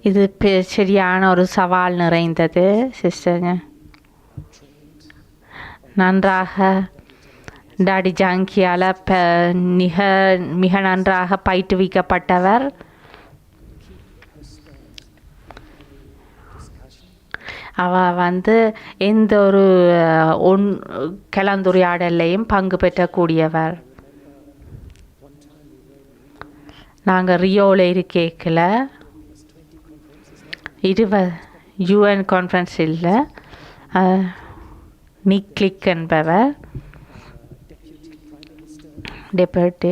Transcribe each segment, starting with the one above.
இது சரியான ஒரு சவால் நிறைந்தது சிஸ்டருங்க. நன்றாக டாடி ஜாங்கியால் மிக நன்றாக பயிற்றுவிக்கப்பட்டவர். அவ எந்த ஒரு கலந்துரையாடலையும் பங்கு பெற்றக்கூடியவர். நாங்கள் ரியோவில் இருக்கேக்கில் 20 UN கான்ஃபரன்ஸ் இல்லை, நிக்லிக் என்பவர் டெப்யூட்டி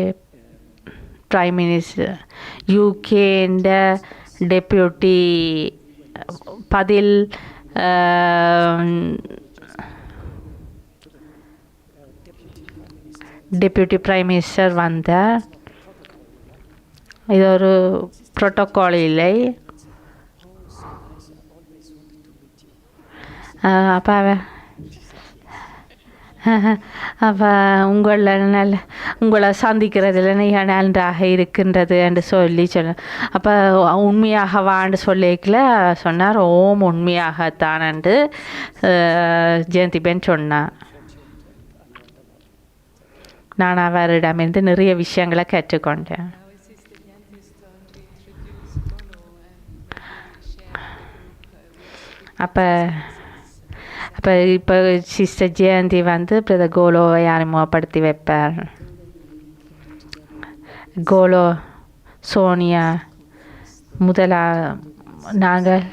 பிரைம் மினிஸ்டர் யூகேண்ட டெப்யூட்டி பதில் டெப்யூட்டி பிரைம் மினிஸ்டர் வந்தார். இது ஒரு புரோட்டோகால் இல்லை. அப்போ உங்களை சந்திக்கிறதுல நன்றாக இருக்கின்றது என்று சொல்ல, அப்போ உண்மையாக வான்னு சொல்லிக்கல சொன்னார். ஓம் உண்மையாகத்தான் என்று ஜெயந்தி பெண் சொன்னார். நான் அவரிடமிருந்து நிறைய விஷயங்களை கற்றுக்கொண்டேன். இப்போ சிஸ்டர் ஜெயந்தி பிரதர் கோலோவை அறிமுகப்படுத்தி வைப்பார். கோலோ சோனியா நாங்கள்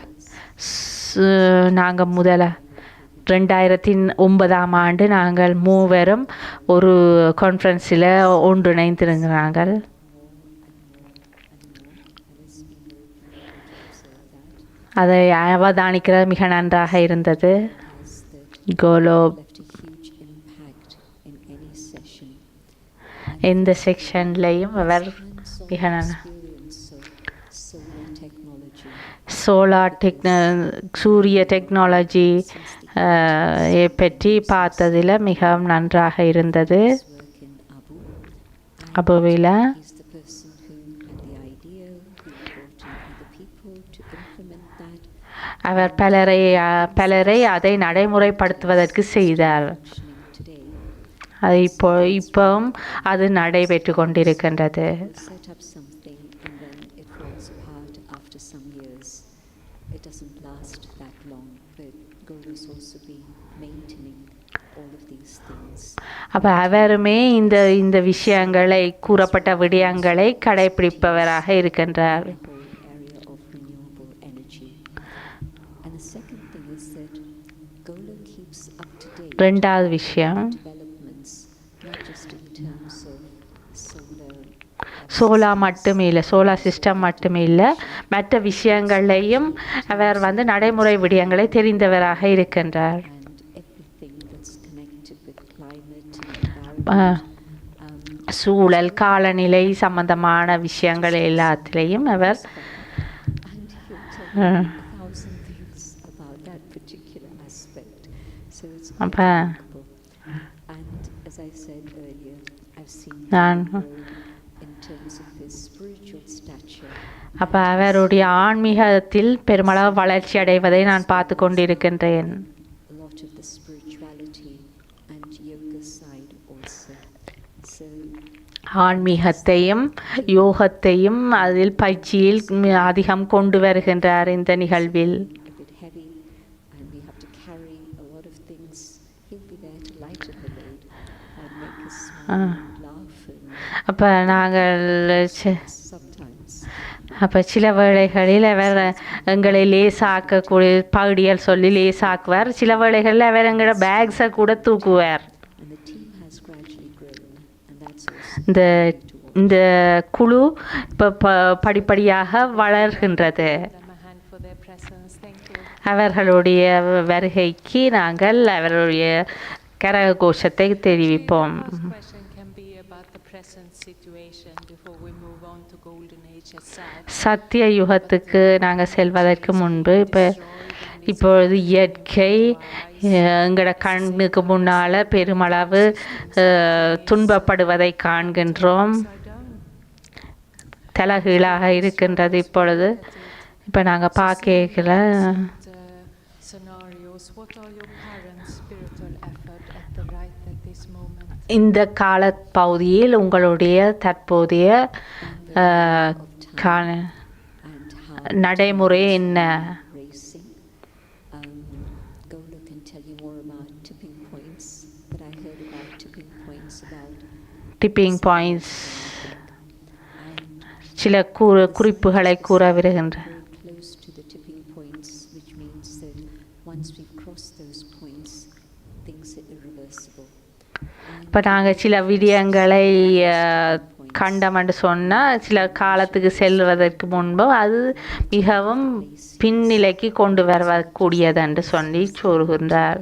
2009 நாங்கள் மூவரும் ஒரு கான்ஃபரன்ஸில் ஒன்றிணைந்திருக்கிறார்கள். அதை அவதானிக்கிறது மிக நன்றாக இருந்தது. கோலோ எந்த செக்ஷன்லையும் அவர் மிக சூரிய டெக்னாலஜி பற்றி பார்த்ததில் மிகவும் நன்றாக இருந்தது. அபுவில் அவர் பலரை அதை நடைமுறைப்படுத்துவதற்கு செய்தார். அது இப்போவும் அது நடைபெற்று கொண்டிருக்கின்றது. அப்போ அவருமே இந்த விஷயங்களை கூறப்பட்ட விடயங்களை கடைபிடிப்பவராக இருக்கின்றார். ரெண்டாவது விஷயம், சோலார் சிஸ்டம் மட்டுமே இல்லை, மற்ற விஷயங்களையும் அவர் நடைமுறை விடயங்களை தெரிந்தவராக இருக்கின்றார். சூழல் காலநிலை சம்பந்தமான விஷயங்கள் எல்லாத்திலையும் அவர் அப்போ அவருடைய ஆன்மீகத்தில் பெருமளவு வளர்ச்சி அடைவதை நான் பார்த்து கொண்டிருக்கின்றேன். ஆன்மீகத்தையும் யோகத்தையும் அதில் பயிற்சியில் அதிகம் கொண்டு வருகின்றார் இந்த நிகழ்வில். அப்போ சில வேளைகளில் அவர் எங்களை லேசாக்கக்கூடிய பகுதிகள் சொல்லி லேசாக்குவார். சில வேளைகளில் அவர் எங்களோட பேக்ஸை கூட தூக்குவார். இந்த குழு இப்போ படிப்படியாக வளர்கின்றது. அவர்களுடைய வருகைக்கு நாங்கள் அவருடைய கரகோஷத்தை தெரிவிப்போம். சத்திய யுகத்துக்கு நாங்கள் செல்வதற்கு முன்பு இப்பொழுது இயற்கை எங்களோட கண்ணுக்கு முன்னால் பெருமளவு துன்பப்படுவதை காண்கின்றோம். தலகீழாக இருக்கின்றது. இப்பொழுது இப்போ நாங்கள் பார்க்கல இந்த கால பகுதியில் உங்களுடைய தற்போதைய நடைமுறை என்ன? டிப்பிங் பாயிண்ட்ஸ் சில குறிப்புகளை கூற வருகின்ற. இப்போ நாங்கள் சில விடயங்களை கண்டம் என்று சொன்னால் சில காலத்துக்கு செல்வதற்கு முன்பு அது மிகவும் பின்னிலைக்கு கொண்டு வரக்கூடியது என்று சொல்லி சொல்கின்றார்.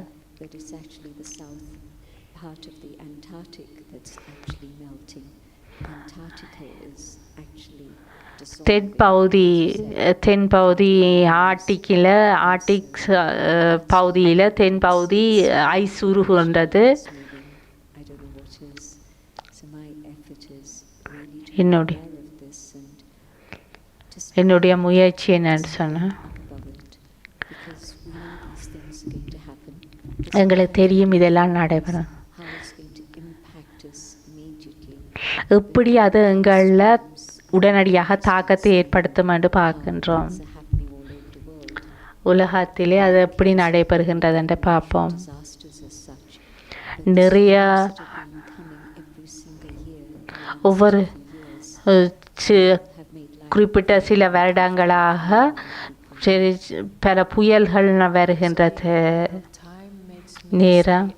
தென்பகுதி ஆர்டிக்கில் பகுதியில் தென்பகுதி ஐஸ் உருகுகின்றது. என்னுடைய முயற்சி என்னன்னு சொன்னால் எங்களுக்கு தெரியும் இதெல்லாம் நடைபெறும். எப்படி அது எங்களில் உடனடியாக தாக்கத்தை ஏற்படுத்தும் என்று பார்க்கின்றோம். உலகத்திலே அது எப்படி நடைபெறுகின்றது என்று பார்ப்போம். நிறைய ஒவ்வொரு குறிப்பிட்ட சில வருடங்களாக பல புயல்கள் வருகின்றது. நேரம்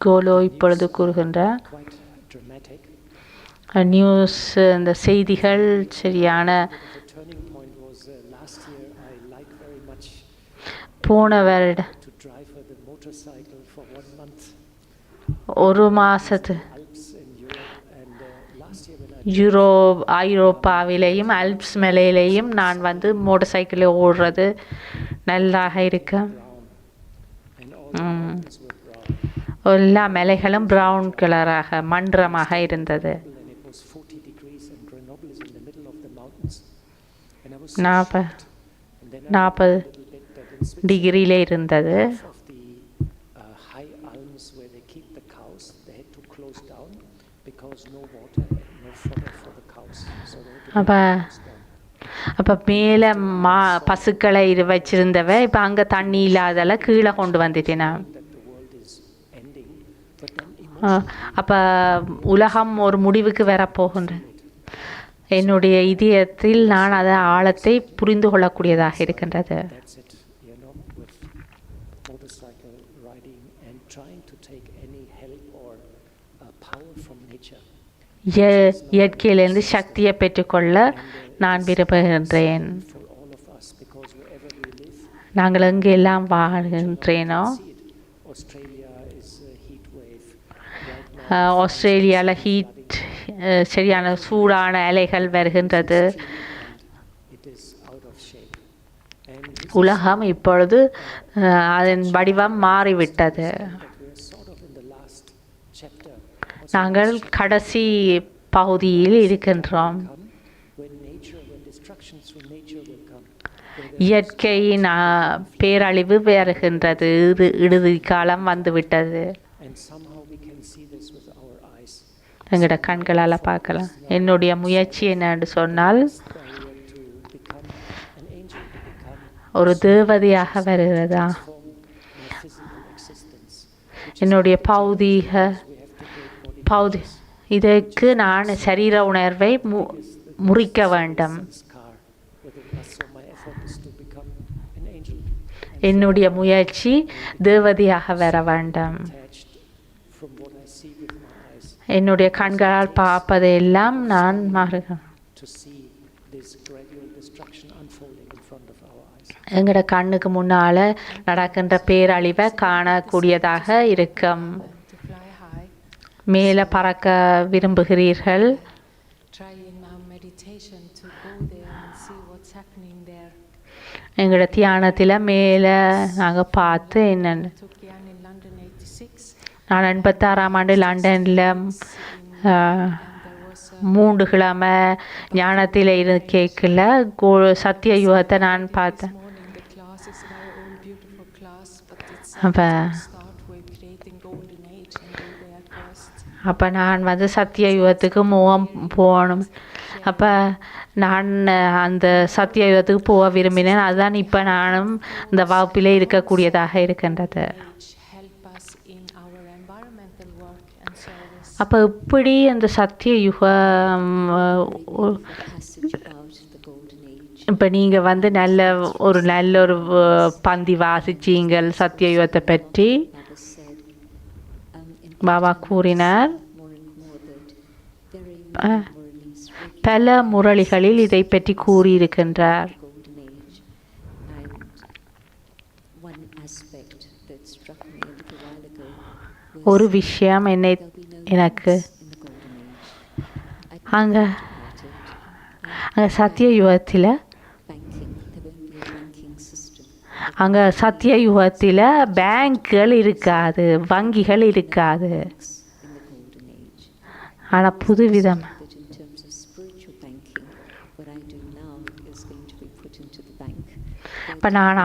கோலோ இப்பொழுது கூறுகின்றார், நியூஸ் இந்த செய்திகள் சரியான போன வருடம் ஒரு மாதத்து ஐரோப்பாவிலேயும் அல்ப்ஸ் மலையிலேயும் நான் மோட்டர் சைக்கிளில் ஓடுறது நல்லாக இருக்கு. எல்லா மலைகளும் ப்ரௌன் கலராக மன்றமாக இருந்தது. 40 டிகிரியிலே இருந்தது. அப்போ மேலே பசுக்களை வச்சிருந்தவ இப்போ அங்கே தண்ணி இல்லாதால கீழே கொண்டு வந்துட்டேன். அப்போ உலகம் ஒரு முடிவுக்கு வரப்போகின்ற என்னுடைய இதயத்தில் நான் அதை ஆழத்தை புரிந்து கொள்ளக்கூடியதாக இருக்கின்றது. இயற்கையிலிருந்து சக்தியை பெற்றுக்கொள்ள நான் விரும்புகின்றேன். நாங்கள் எங்கெல்லாம் வாழ்கின்றேனோ, ஆஸ்திரேலியாவில் ஹீட் சரியான சூடான அலைகள் வருகின்றது. உலகம் இப்பொழுது அதன் வடிவம் மாறிவிட்டது. நாங்கள் கடைசி பகுதியில் இருக்கின்றோம். இயற்கையின் பேரழிவு வருகின்றது. இறுதி காலம் வந்துவிட்டது. எங்களோட கண்களால் பார்க்கலாம். என்னுடைய முயற்சி என்னன்னு சொன்னால் ஒரு தேவதையாக வருகிறதா. என்னுடைய இதற்கு நான் சரீர உணர்வை முறிக்க வேண்டும். என்னுடைய முயற்சி தேவதையாக வர வேண்டும். என்னுடைய கண்களால் பார்ப்பதெல்லாம் நான் மாறுகிறேன். எங்களோட கண்ணுக்கு முன்னால நடக்கின்ற பேரழிவை காணக்கூடியதாக இருக்கும். மேலே பறக்க விரும்புகிறீர்கள். எங்களோட தியானத்தில் மேலே நாங்கள் பார்த்து என்னென்னு நான் 86ஆம் ஆண்டு லண்டனில் 3 கிழமை ஞானத்தில் இருந்து கேட்கல சத்திய யுகத்தை நான் பார்த்தேன். அப்போ அப்போ நான் வந்து சத்திய யுகத்துக்கு போகணும். அப்போ நான் அந்த சத்திய யுகத்துக்கு போக விரும்பினேன். அதுதான் இப்போ நானும் இந்த வகுப்பிலே இருக்கக்கூடியதாக இருக்கின்றது. அப்போ இப்படி அந்த சத்திய யுகம் இப்போ நீங்கள் வந்து நல்ல ஒரு பந்தி வாசிச்சீங்கள் சத்திய யுகத்தை பற்றி பாபா கூறினார். பல முரளிகளில் இதை பற்றி கூறியிருக்கின்றார். ஒரு விஷயம் எனக்கு அங்கே சத்திய யுகத்தில் பேங்குகள் இருக்காது, வங்கிகள் இருக்காது. ஆனால் புதுவிதம் இப்போ நான்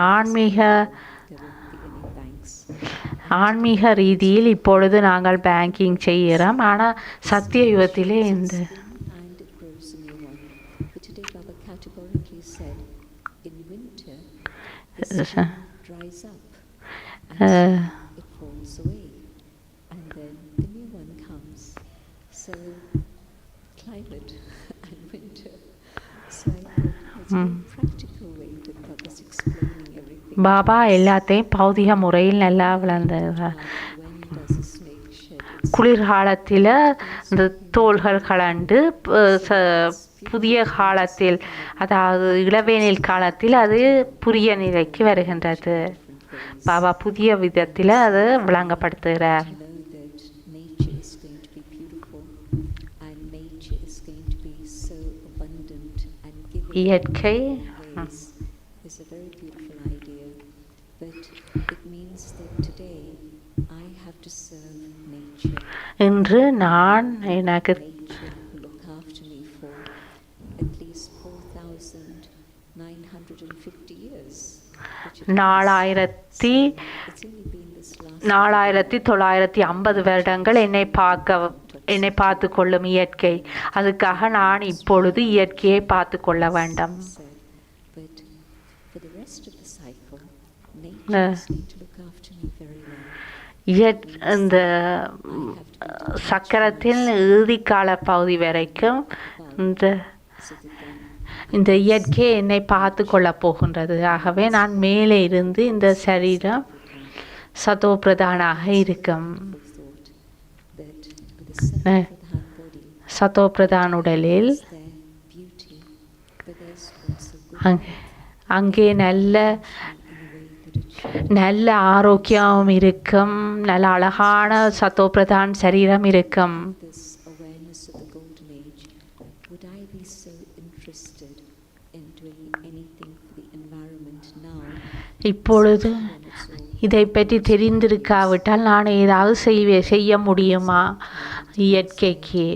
ஆன்மீக ரீதியில் இப்பொழுது நாங்கள் பேங்கிங் செய்கிறோம். ஆனால் சத்திய யுகத்திலே இந்த பாபா எல்லாத்தையும் பௌதிக முறையில் நல்லா விளந்தார். குளிர்காலத்தில் இந்த தோள்கள் கலண்டு புதிய காலத்தில், அதாவது இளவேனில் காலத்தில் அது புதிய நிலைக்கு வருகின்றது. பாபா புதிய விதத்தில் அது விளங்கப்படுத்துகிறார். இயற்கை இன்று நான் எனக்கு 4950 வருடங்கள் என்னை பார்த்து கொள்ளும் இயற்கை. அதுக்காக நான் இப்பொழுது இயற்கையை பார்த்து கொள்ள வேண்டும். இந்த சக்கரத்தின் இறுதிக்கால பகுதி வரைக்கும் இந்த இயற்கை என்னை பார்த்து கொள்ளப் போகின்றது. ஆகவே நான் மேலே இருந்து இந்த சரீரம் சதோ பிரதானாக இருக்கும். சதோ பிரதான் உடலில் அங்கே நல்ல ஆரோக்கியம் இருக்கும், நல்ல அழகான சத்தோ பிரதான் சரீரம் இருக்கும். இப்பொழுது இதை பற்றி தெரிந்திருக்காவிட்டால் நான் ஏதாவது செய்ய முடியுமா இயற்கைக்கு?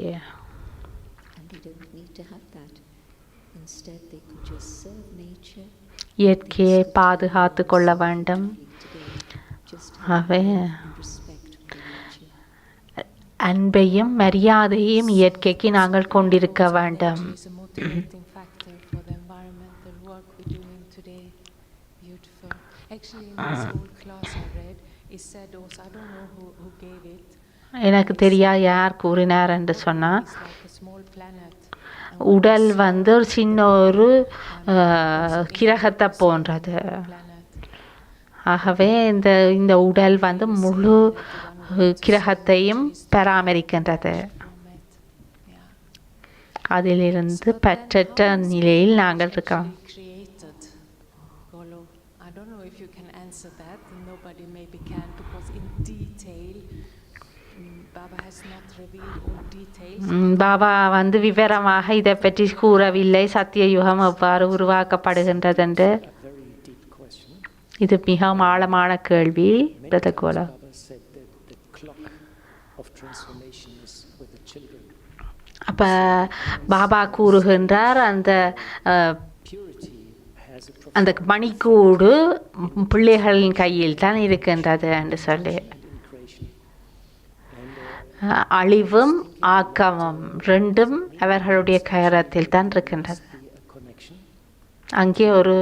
இயற்கையை பாதுகாத்து கொள்ள வேண்டும். அன்பையும் மரியாதையும் இயற்கைக்கு நாங்கள் கொண்டிருக்க வேண்டும். எனக்கு தெரியாது யார் கூறினார் என்று சொன்னால், உடல் வந்து ஒரு சின்ன ஒரு கிரகத்தை போன்றது. ஆகவே இந்த உடல் வந்து முழு கிரகத்தையும் பராமரிக்கின்றது. அதிலிருந்து பற்றற்ற நிலையில் நாங்கள் இருக்கோம். பாபா வந்து விவரமாக இதை பற்றி கூறவில்லை, சத்திய யுகம் எவ்வாறு உருவாக்கப்படுகின்றது என்று. இது மிகவும் ஆழமான கேள்வி. அப்போ பாபா கூறுகின்றார் அந்த மணிக்கூடு பிள்ளைகளின் கையில் தான் இருக்கின்றது என்று சொல்லி. அழிவும் ஆக்கமும் ரெண்டும் அவர்களுடைய கரத்தில் தான் இருக்கின்றது. அங்கே ஒரு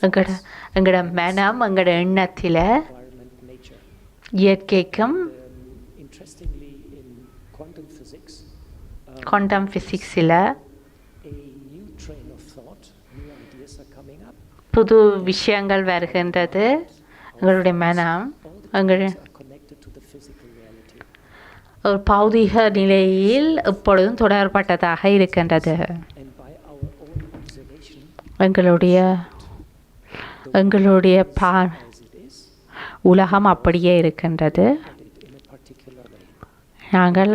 எங்களோட மனம் எங்களோட எண்ணத்தில் இயற்கைக்கும் குவாண்டம் ஃபிசிக்ஸில் புது விஷயங்கள் வருகின்றது. எங்களுடைய மனம் ஒரு பௌதிக நிலையில் எப்பொழுதும் தொடர்பட்டதாக இருக்கின்றது. எங்களுடைய உலகம் அப்படியே இருக்கின்றது. நாங்கள்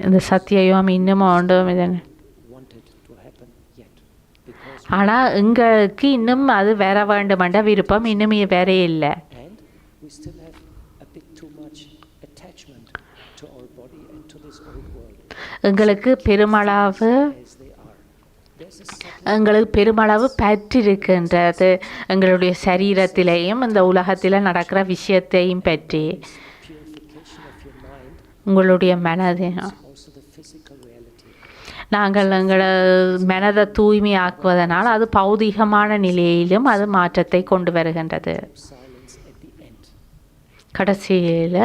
இந்த சத்தியம் இன்னும் ஒன்றும் ஆனால் எங்களுக்கு இன்னும் அது வர வேண்டுமென்ற விருப்பம் இன்னும் வேற இல்லை. எங்களுக்கு பெருமளவு பற்றிருக்கின்றது. எங்களுடைய சரீரத்திலேயும் இந்த உலகத்தில் நடக்கிற விஷயத்தையும் பற்றி உங்களுடைய மனதின் நாங்கள் எங்களை மனதை தூய்மையாக்குவதனால் அது பௌதிகமான நிலையிலும் அது மாற்றத்தை கொண்டு வருகின்றது. கடைசியில்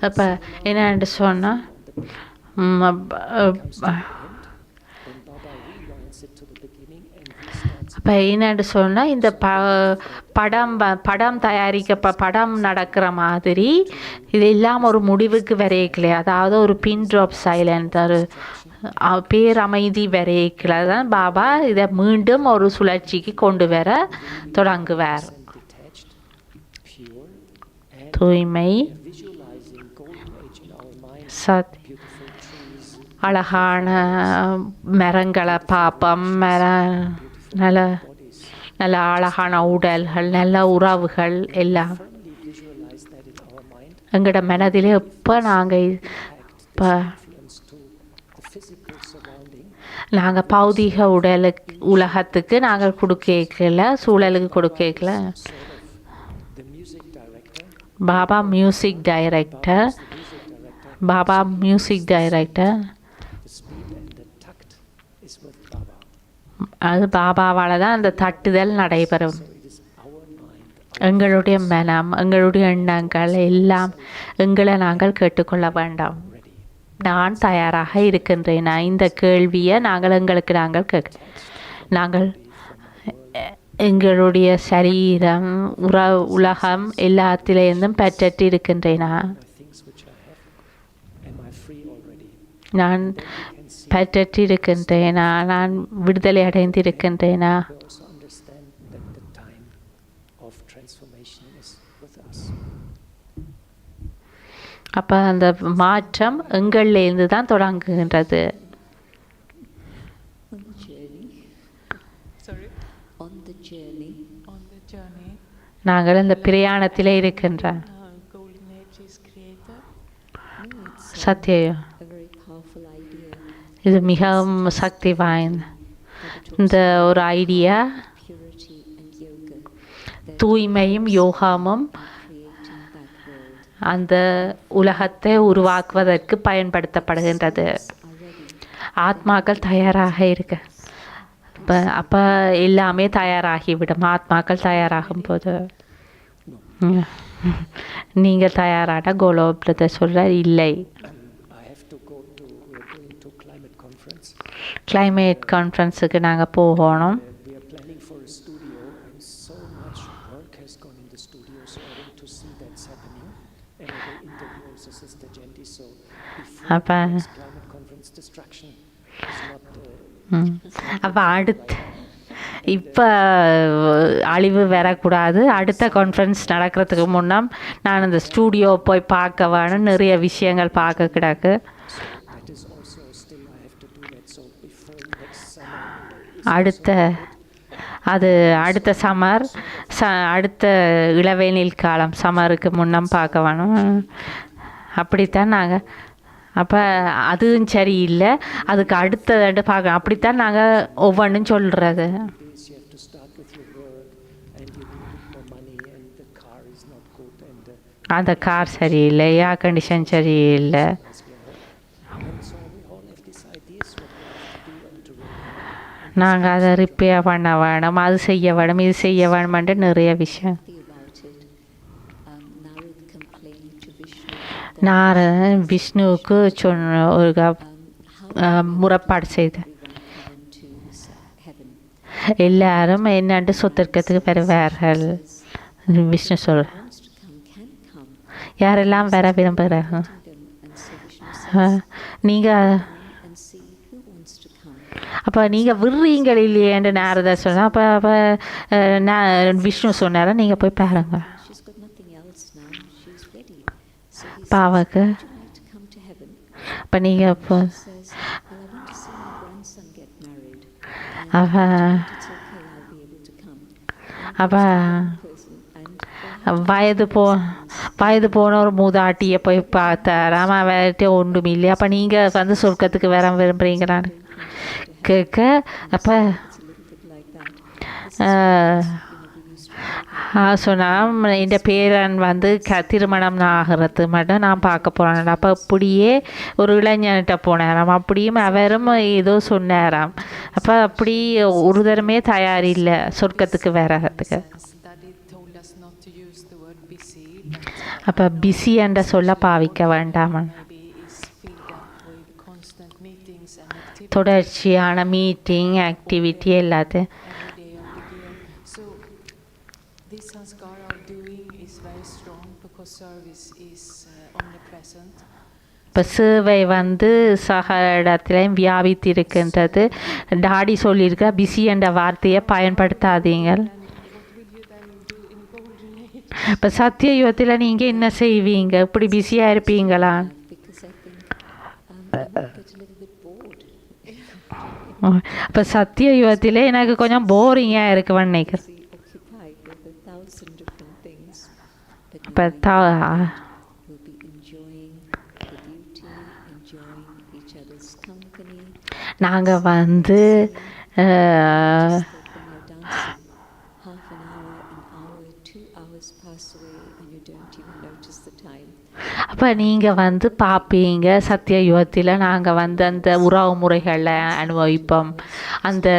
அப்போ என்னென்று சொன்னால் இப்போ என்னென்று சொன்னால் இந்த படம் படம் நடக்கிற மாதிரி இது இல்லாமல் ஒரு முடிவுக்கு வரையக்கல. அதாவது ஒரு பின் ட்ராப் சைலண்ட் ஒரு பேரமைதி வரையக்கல தான் பாபா இதை மீண்டும் ஒரு சுழற்சிக்கு கொண்டு வர தொடங்குவார். தூய்மை அழகான மரங்களை பார்ப்போம். நல்ல நல்ல அழகான உடல்கள், நல்ல உறவுகள் எல்லாம் எங்களோட மனதிலே எப்போ நாங்கள் பௌதிக உலகத்துக்கு நாங்கள் கொடுக்கல, சூழலுக்கு கொடுக்கல. பாபா மியூசிக் டைரக்டர் அது பாபாவால் தான் அந்த தட்டுதல் நடைபெறும். எங்களுடைய மனம், எங்களுடைய எண்ணங்கள் எல்லாம் எங்களை நாங்கள் கேட்டுக்கொள்ள வேண்டாம். நான் தயாராக இருக்கின்றேனா? இந்த கேள்வியை நாங்கள் நாங்கள் எங்களுடைய சரீரம் உலகம் எல்லாத்திலேருந்தும் பெற்றட்டு இருக்கின்றேனா? நான் பெற்றட்டு இருக்கின்றேனா? நான் விடுதலை அடைந்திருக்கின்றேனா? அப்போ அந்த மாற்றம் எங்களிலிருந்து தான் தொடங்குகின்றது. நாங்கள் இந்த பிரயாணத்திலே இருக்கின்றோம். சத்தியம் இது மிகவும் சக்தி வாய்ந்த இந்த ஒரு ஐடியா. தூய்மையும் யோகாமும் அந்த உலகத்தை உருவாக்குவதற்கு பயன்படுத்தப்படுகின்றது. ஆத்மாக்கள் தயாராக இருக்க அப்போ எல்லாமே தயாராகிவிடும். ஆத்மாக்கள் தயாராகும் போது நீங்கள் தயாரான கோலோ பிரதர் சொல்கிறார், இல்லை கிளைமேட் கான்ஃபரன்ஸுக்கு நாங்கள் போகணும். அப்போ இப்போ அழிவு வரக்கூடாது. அடுத்த கான்ஃபரன்ஸ் நடக்கிறதுக்கு முன்னால் நான் இந்த ஸ்டூடியோ போய் பார்க்க வேணும். நிறைய விஷயங்கள் பார்க்க கிடக்கு. அடுத்த அது அடுத்த சம்மர் அடுத்த இளவேனில் காலம் சம்மருக்கு முன்னம் பார்க்க வேணும். அப்படித்தான் நாங்கள் அப்போ அதுவும் சரியில்லை, அதுக்கு அடுத்த பார்க்க அப்படித்தான் நாங்கள் ஒவ்வொன்றும் சொல்கிறது. அந்த கார் சரியில்லை, ஏர் கண்டிஷன் சரியில்லை. நாங்கள் அதை ரிப்பேர் பண்ண வேணும், அது செய்ய வேணும், இது செய்ய வேணுமென்று நிறைய விஷயம். நான் விஷ்ணுவுக்கு சொன்ன ஒரு முறைப்பாடு செய்தேன். எல்லாரும் என்னண்டு சொத்திருக்கிறதுக்கு வருவார்கள். விஷ்ணு சொல்ற யாரெல்லாம் வர விரும்புகிறாங்க. நீங்கள் அப்போ நீங்கள் விடுறீங்கள் இல்லையேன்னு நாரதா சொன்னால், அப்போ நான் விஷ்ணு சொன்னார நீங்கள் போய் பாருங்க. பாவக்கு அப்போ நீங்கள் இப்போ அப்போ வயது போன ஒரு மூதாட்டியை போய் பார்த்தாராம், அவர்கிட்ட ஒன்றும் இல்லை. அப்போ நீங்கள் வந்து சொர்க்கத்துக்கு வர விரும்புகிறீங்களான்னு கேட்க, அப்போ சொன்னால் இந்த பேரன் வந்து திருமணம் ஆகிறது மட்டும் நான் பார்க்க போகிறேன். அப்போ அப்படியே ஒரு இளைஞன்கிட்ட போனாராம், அப்படியும் அவரும் ஏதோ சொன்னாராம். அப்போ அப்படி ஒரு தரமே தயாரில்லை சொர்க்கத்துக்கு வர்றதுக்கு. அப்போ பிஸி என்ற சொல்ல பாவிக்க வேண்டாமா, தொடர்ச்சியான மீட்டிங் ஆக்டிவிட்டி எல்லாத்தையும். இப்போ சேவை வந்து சக இடத்துலையும் வியாபித்திருக்கின்றது. டாடி சொல்லியிருக்க பிஸி என்ற வார்த்தையை பயன்படுத்தாதீங்க. இப்போ சத்திய யுகத்தில் நீங்கள் என்ன செய்வீங்க? இப்படி பிஸியாக இருப்பீங்களா? இப்போ சத்திய யுகத்தில் எனக்கு கொஞ்சம் போரிங்காக இருக்குன்னு நினைக்கிறேன். இப்போ நாங்கள் வந்து அப்போ நீங்கள் வந்து பார்ப்பீங்க சத்திய யுகத்தில் நாங்கள் வந்து அந்த உறவு முறைகளை அனுபவிப்போம். அந்த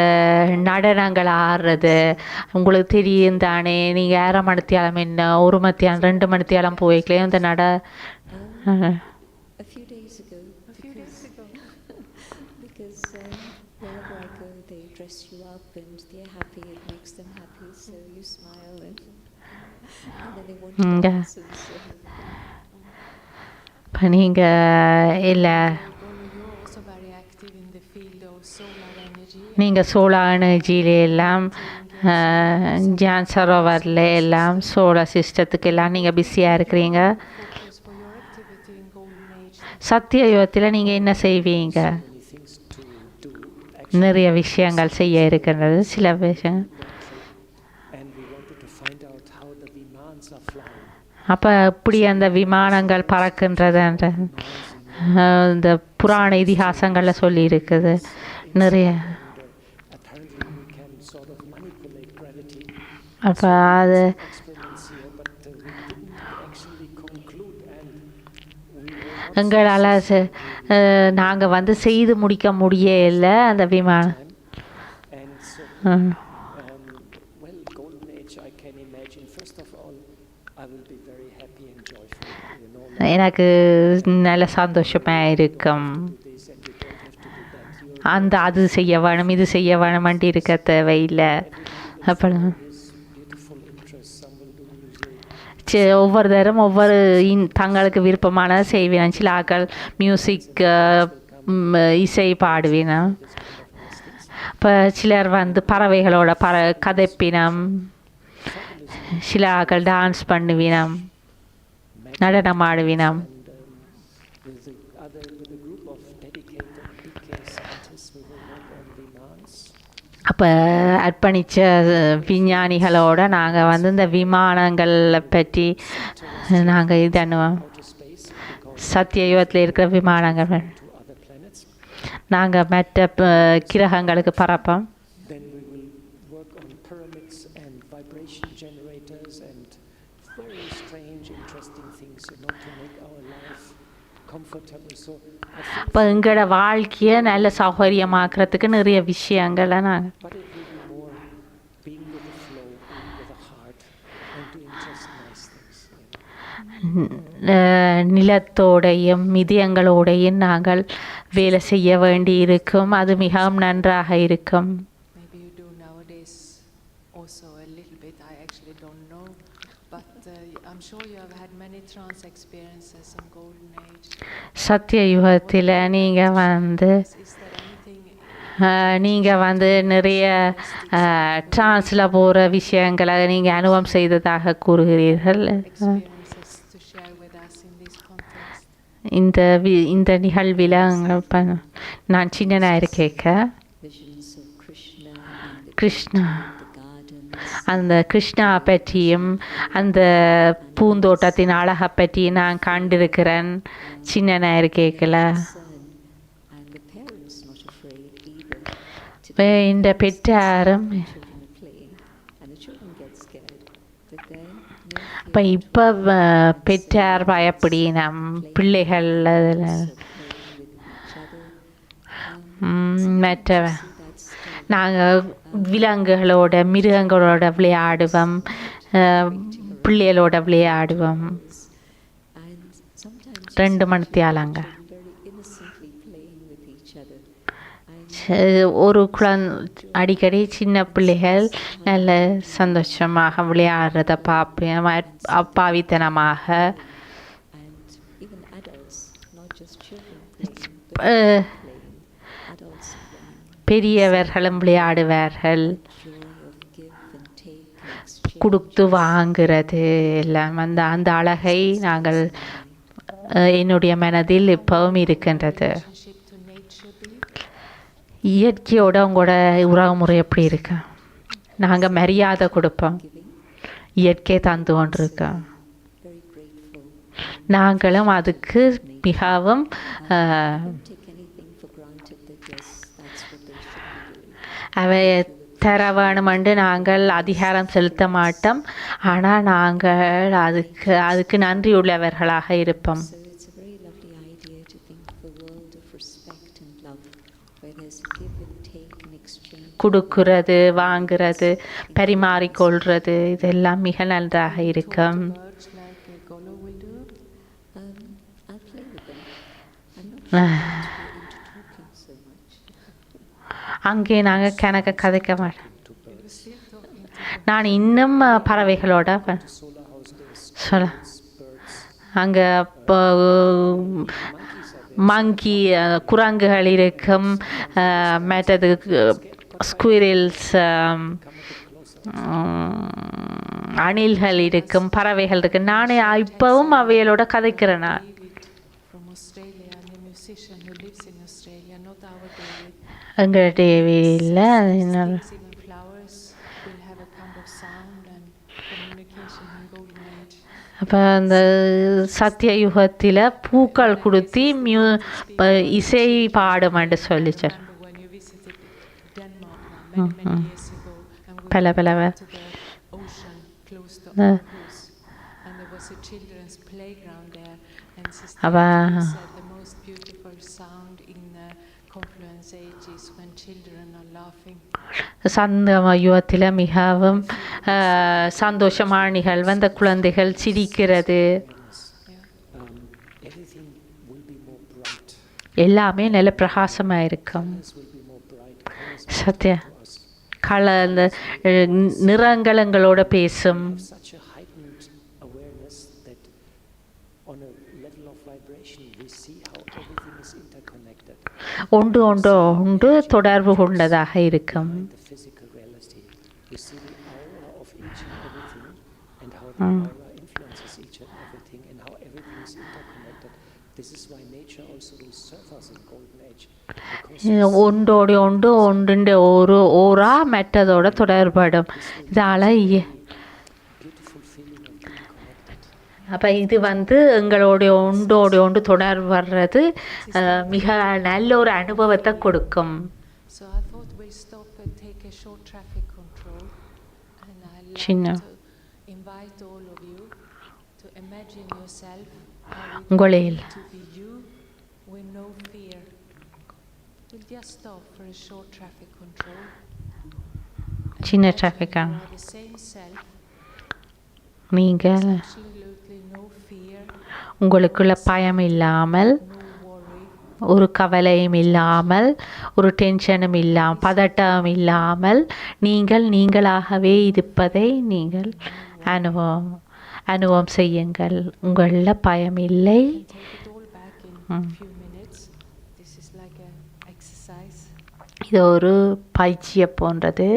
நடனங்கள் ஆடுறது உங்களுக்கு தெரியும் தானே. நீங்கள் 1/2 மணித்தியாலம் என்ன 1 மணித்தியாலம் 2 மணித்தியாலம் போய்க்கலே அந்த இப்போ நீங்கள் இல்லை நீங்கள் சோலார் எனர்ஜியில எல்லாம் ஜான் சரோவரில் எல்லாம் சோலார் சிஸ்டத்துக்கு எல்லாம் நீங்கள் பிஸியாக இருக்கிறீங்க. சத்திய யுகத்தில் நீங்கள் என்ன செய்வீங்க? நிறைய விஷயங்கள் செய்ய இருக்கின்றது. சில விஷயம் அப்போ இப்படி அந்த விமானங்கள் பறக்கின்றதுன்ற இந்த புராண இதிகாசங்களில் சொல்லி இருக்குது நிறைய. அப்போ அது எங்களால் நாங்கள் வந்து செய்து முடிக்க முடியல அந்த விமானம். எனக்கு நல்ல சந்தோஷமாக இருக்கும். அந்த அது செய்ய வேணும் இது செய்ய வேணும்ன்ட்டு இருக்க தேவையில்லை. அப்புறம் ஒவ்வொரு தரம் ஒவ்வொரு தங்களுக்கு விருப்பமான செய்வேன். சில ஆக்கள் மியூசிக் இசை பாடுவினம். இப்போ சிலர் வந்து பறவைகளோட கதைப்பினம். சில ஆக்கள் டான்ஸ் பண்ணுவினம், நடனம் ஆடுவினம். அப்போ அர்ப்பணித்த விஞ்ஞானிகளோடு நாங்கள் வந்து இந்த விமானங்களை பற்றி நாங்கள் இது பண்ணுவோம். சத்திய யுகத்தில் இருக்கிற விமானங்கள் நாங்கள் மற்ற கிரகங்களுக்கு பறப்போம். இப்போ எங்களோட வாழ்க்கையை நல்ல சௌகரியமாக்குறதுக்கு நிறைய விஷயங்களை நாங்கள் நிலத்தோடையும் மிதியங்களோடையும் நாங்கள் வேலை செய்ய வேண்டி இருக்கும். அது மிகவும் நன்றாக இருக்கும். சத்திய யுகத்தில் நீங்கள் வந்து நிறைய டிரான்ஸில் போகிற விஷயங்களை நீங்கள் அனுபவம் செய்ததாக கூறுகிறீர்கள். இந்த நிகழ்வில் நான் சின்னனாக இருக்கேன். கிருஷ்ணா அந்த கிருஷ்ணா பற்றியும் அந்த பூந்தோட்டத்தின் அழகை பற்றியும் நான் கண்டிருக்கிறேன் சின்னனாக இருக்கேக்கல. இந்த பெற்றாரும் இப்போ பெற்றார் பயப்படி நம் பிள்ளைகள் மற்ற நாங்கள் விலங்குகளோட மிருகங்களோட விளையாடுவோம், பிள்ளைகளோட விளையாடுவோம். 2 மணித்தியாலங்க ஒரு அடிக்கடி சின்ன பிள்ளைகள் நல்ல சந்தோஷமாக விளையாடுறத பார்ப்பேன். அப்பாவித்தனமாக பெரியவர்களும் விளையாடுவார்கள். கொடுத்து வாங்கிறது எல்லாம் அந்த அழகை நாங்கள் என்னுடைய மனதில் இப்பவும் இருக்கின்றது. இயற்கையோட உங்களோட உறவுமுறை எப்படி இருக்கு? நாங்கள் மரியாதை கொடுப்போம். இயற்கை தந்து கொண்டிருக்கோம். நாங்களும் அதுக்கு மிகவும் அவை தர வேணுமென்று நாங்கள் அதிகாரம் செலுத்த மாட்டோம். ஆனால் நாங்கள் அதுக்கு நன்றி உள்ளவர்களாக இருப்போம். கொடுக்கிறது, வாங்கிறது, பரிமாறிக்கொள்வது இதெல்லாம் மிக நன்றாக இருக்கும். அங்கே நாங்கள் கணக்க கதைக்க மாட்டோம். நான் இன்னும் பறவைகளோட சொல்ல அங்கே மங்கி குரங்குகள் இருக்கும், மற்றது ஸ்குயிரில்ஸ் அணில்கள் இருக்கும், பறவைகள் இருக்கு. நானே இப்பவும் அவைகளோட கதைக்கிறேன். நான் எங்கள் டிவியில் அப்போ அந்த சத்திய யுகத்தில் பூக்கள் கொடுத்தி இசை பாடுமென்று சொல்லிச்சார். பல பல அப்போ சந்தம யுகத்தில் மிகவும் சந்தோஷமான நிகழ்வு. அந்த குழந்தைகள் சிரிக்கிறது, எல்லாமே நல்ல பிரகாசமாக இருக்கும். சத்திய அந்த நிறங்களங்களோட பேசும். ஒன்று ஒன்று ஒன்று தொடர்பு கொண்டதாக இருக்கும். ஒன்றோட ஒன்று ஒன்றுண்ட ஒரு ஓரா மற்றதோட தொடர்படும் இதால் அப்போ இது வந்து எங்களுடைய ஒன்றோட ஒன்று தொடர்பு வர்றது மிக நல்ல ஒரு அனுபவத்தை கொடுக்கும். சின்ன உங்களில் சின்ன டிராஃபிக்கா நீங்கள் உங்களுக்குள்ள பயம் இல்லாமல், ஒரு கவலையும் இல்லாமல், ஒரு டென்ஷனும் இல்லாமல், பதட்டம் இல்லாமல் நீங்கள் நீங்களாகவே இருப்பதை நீங்கள் அனுபவம் செய்யுங்கள். உங்களில் பயம் இல்லை. இது ஒரு பயிற்சியை போன்றது.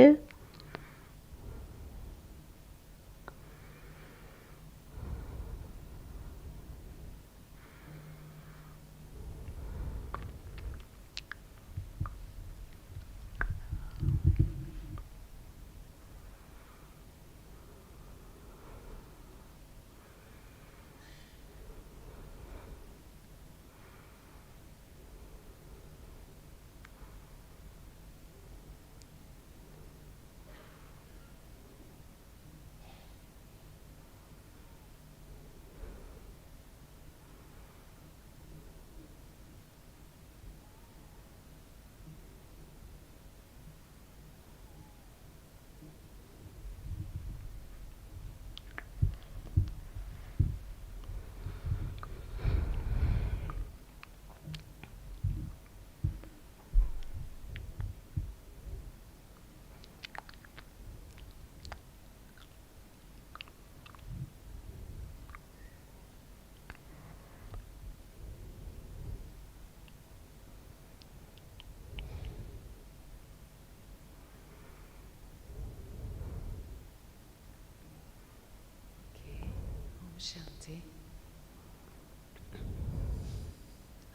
Shanti.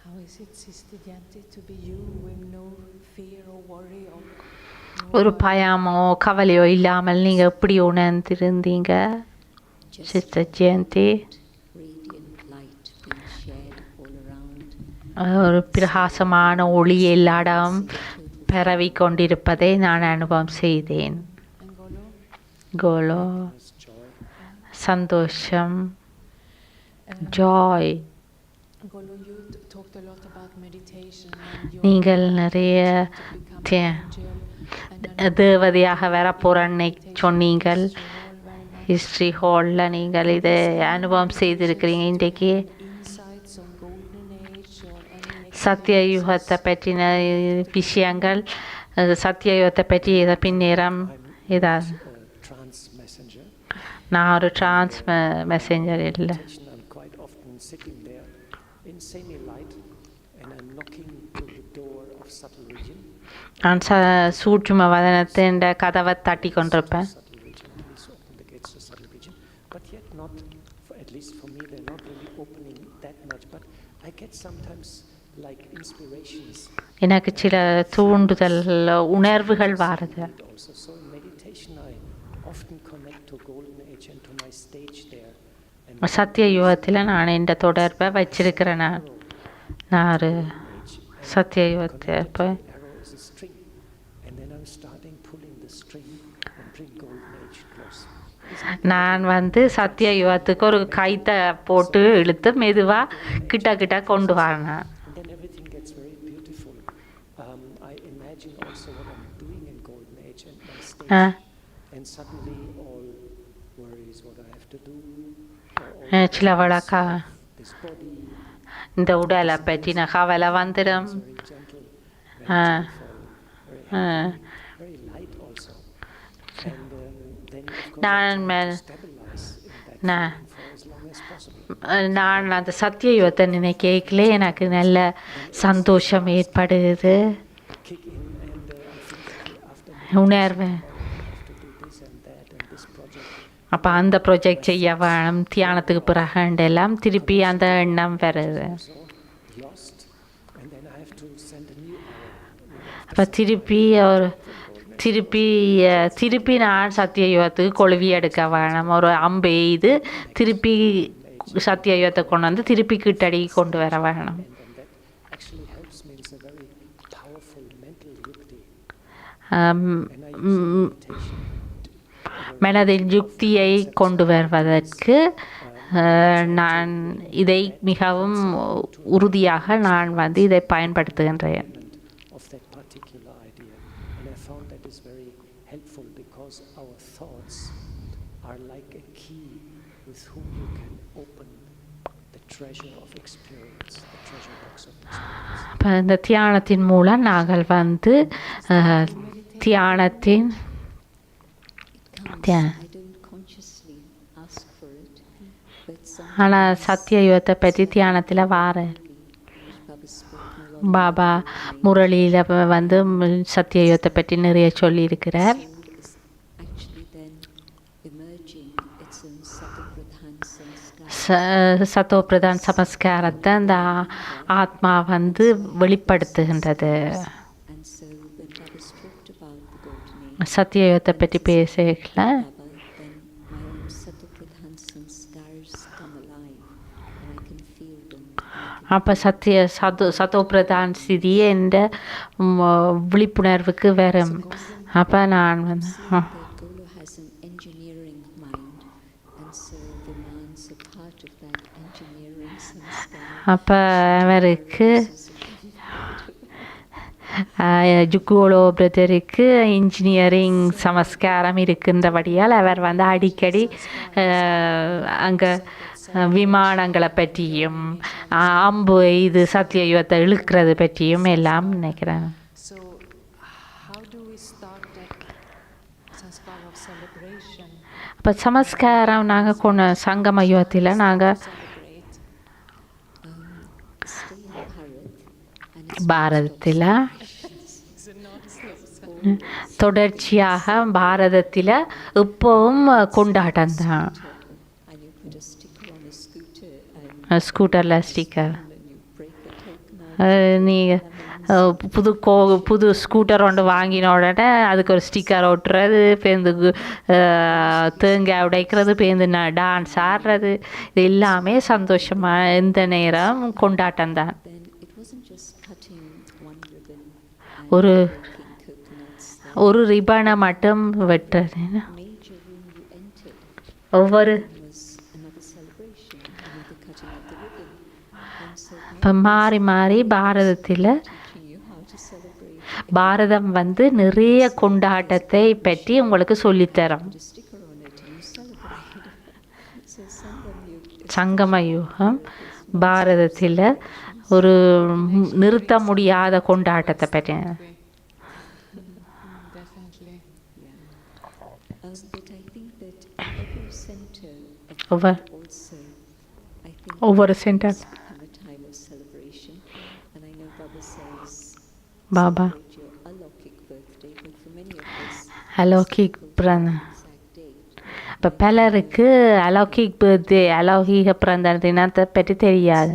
How is it, Sister Jayanti, to be you with no fear or worry or ஒரு பயமோ கவலையோ இல்லாமல் நீங்கள் எப்படி உணர்ந்திருந்தீங்க சிஸ்டர் ஜெயந்தி? ஒரு பிரகாசமான ஒளி எல்லாடம் பரவி கொண்டிருப்பதை நான் அனுபவம் செய்தேன். கோலோ சந்தோஷம், ஜாய். நீங்கள் நிறைய தேவதையாக வர போறன்னு சொன்னீங்கள். ஹிஸ்ட்ரி ஹாலில் நீங்கள் இதை அனுபவம் செய்திருக்கிறீங்க. இன்றைக்கு சத்திய யுகத்தை பற்றின விஷயங்கள், சத்திய பற்றி இதை பின்னேறம் ஏதாவது. நான் ஒரு டிரான்ஸ் மெசேஞ்சர் இல்லை. நான் சூட்சும வதனத்தின் கதவை தட்டி கொண்டிருப்பேன். எனக்கு சில தூண்டுதல் உணர்வுகள் வாருது. சத்திய யுகத்தில் நான் இந்த தொடர்பை வச்சிருக்கிறேன். நான் ஒரு சத்திய யுகத்தை இப்போ நான் வந்து சத்திய யுகத்துக்கு ஒரு கைத்தை போட்டு இழுத்து மெதுவாக கிட்ட கொண்டு வரேன். சில வழக்கா இந்த உடலை பற்றின கவலை வந்துடும். நான் அந்த சத்திய யுகத்தை நினைக்கலே எனக்கு நல்ல சந்தோஷம் ஏற்படுது, உணர்வு. அப்போ அந்த ப்ராஜெக்ட் செய்ய வேணும், தியானத்துக்கு பிறகு எல்லாம் திருப்பி அந்த எண்ணம் வருது. அப்போ திருப்பி நான் சத்தியயுகத்துக்கு கொழுவி எடுக்க வேணும். ஒரு அம்பு எய்து திருப்பி சத்தியயுகத்தை கொண்டு வந்து திருப்பி கிட்டடி கொண்டு வர வேணும். மனதின் யுக்தியை கொண்டு வருவதற்கு நான் இதை மிகவும் உறுதியாக நான் வந்து இதை பயன்படுத்துகின்றேன். இந்த தியானத்தின் மூலம் நாங்கள் வந்து தியானத்தின் ஆனால் சத்தியயுகத்தை பற்றி தியானத்தில் வாரேன். பாபா முரளியில் வந்து சத்தியயுகத்தை பற்றி நிறைய சொல்லியிருக்கிறார். சத்தோ பிரதான் சமஸ்காரத்தை அந்த ஆத்மா வந்து வெளிப்படுத்துகின்றது. சத்தியயுகத்தை பற்றி பேசல. அப்போ சத்தோ பிரதான் ஸ்திதி என்ற விழிப்புணர்வுக்கு வரும். அப்போ நான் வந்து அப்போ அவருக்கு கோலோ பிரதருக்கு இன்ஜினியரிங் சமஸ்காரம் இருக்கின்றபடியால் அவர் வந்து அடிக்கடி அங்கே விமானங்களை பற்றியும் அம்பு இது சத்தியயுகத்தை இழுக்கிறது பற்றியும் எல்லாம் நினைக்கிறேன். அப்போ சமஸ்காரம் நாங்கள் கொண்ட சங்கம யுகத்தில் நாங்கள் பாரதத்தில் தொடர்ச்சியாக பாரதத்தில் இப்போவும் கொண்டாட்டம் தான். ஸ்கூட்டரில் ஸ்டிக்கர் நீங்கள் புது ஸ்கூட்டர் ஒன்று வாங்கின உடனே அதுக்கு ஒரு ஸ்டிக்கர் ஒட்டுறது, பேருந்து தேங்காய் உடைக்கிறது, பேருந்து டான்ஸ் ஆடுறது, இது எல்லாமே சந்தோஷமாக எந்த நேரம் கொண்டாட்டம் தான். ஒரு ரிப்பனை மட்டும் வெட்டுறது. ஒவ்வொரு இப்போ மாறி மாறி பாரதம் வந்து நிறைய கொண்டாட்டத்தை பற்றி உங்களுக்கு சொல்லித்தரோம். சங்கம யுகம் பாரதத்தில் ஒரு நிறுத்த முடியாத கொண்டாட்டத்தை பற்றி. ஒவ்வொரு சென்டர் பாபா அலௌகிக் பிறந்த இப்போ பலருக்கு அலௌகிக் பர்த்டே அலௌகிக பிறந்த தினத்தை பற்றி தெரியாது.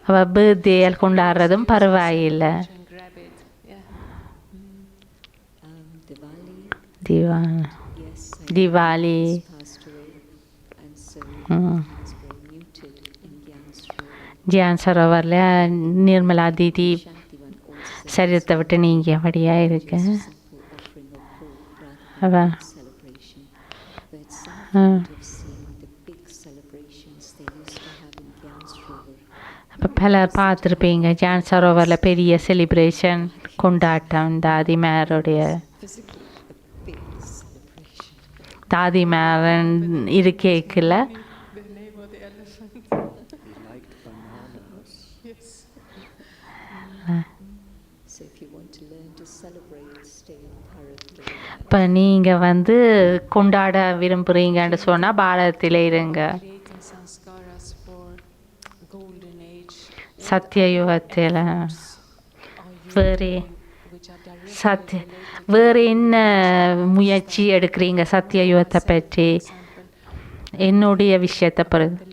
அவள் பர்த்டே கொண்டாடுறதும் பரவாயில்லை. திவாலி ஜியான் சரோவரில் நிர்மலா தீதி சரீரத்தை விட்டு நீங்கியபடியாக இருக்கு. இப்போ பலர் பார்த்துருப்பீங்க ஜியான் சரோவரில் பெரிய செலிப்ரேஷன் கொண்டாட்டம். தாதிமாரன் இருக்கேக்கில் இப்போ நீங்கள் வந்து கொண்டாட விரும்புகிறீங்கன்னு சொன்னால் பாரதத்தில் இருங்க. சத்தியயுகத்தில் வேறு என்ன முயற்சி எடுக்கிறீங்க சத்தியயுகத்தை பற்றி? என்னுடைய விஷயத்தை பொறுத்து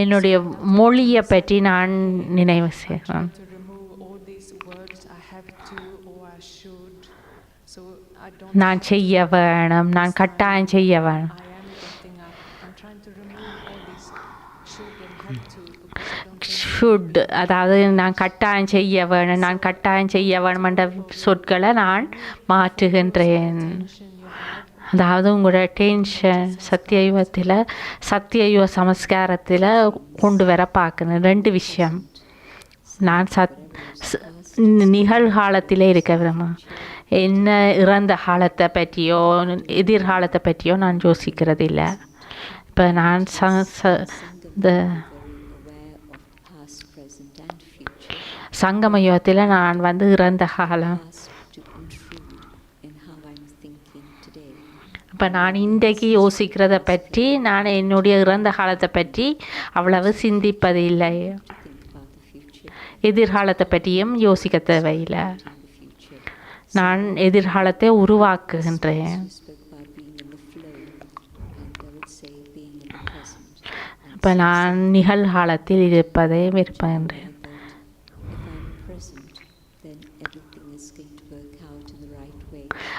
என்னுடைய மொழியை பற்றி நான் நினைவு செய்கிறேன். To remove all these words, I have to or I should. So I don't. நான் செய்ய வேணும், நான் கட்டாயம் செய்ய வேணும். I am getting up. I'm trying to remove all these should and have to because I don't. Should, அதாவது நான் கட்டாயம் செய்ய வேணும், நான் கட்டாயம் செய்ய வேணும் என்ற சொற்களை நான் மாற்றுகின்றேன். அதாவது உங்களோட டென்ஷன் சத்தியயுக சமஸ்காரத்தில் கொண்டு வர பார்க்கணும். 2 விஷயம். நான் நிகழ்காலத்திலே இருக்க விரும்புகிறேன். என்ன இறந்த காலத்தை பற்றியோ எதிர்காலத்தை பற்றியோ நான் யோசிக்கிறது இல்லை. இப்போ நான் சங்கமயுகத்தில் நான் இறந்த காலம், இப்போ நான் இன்றைக்கு யோசிக்கிறத பற்றி நான் என்னுடைய இறந்த காலத்தை பற்றி அவ்வளவு சிந்திப்பது இல்லை. எதிர்காலத்தை பற்றியும் யோசிக்க தேவையில்லை. நான் எதிர்காலத்தை உருவாக்குகின்றேன். இப்போ நான் நிகழ்காலத்தில் இருப்பதை விரும்புகின்றேன்.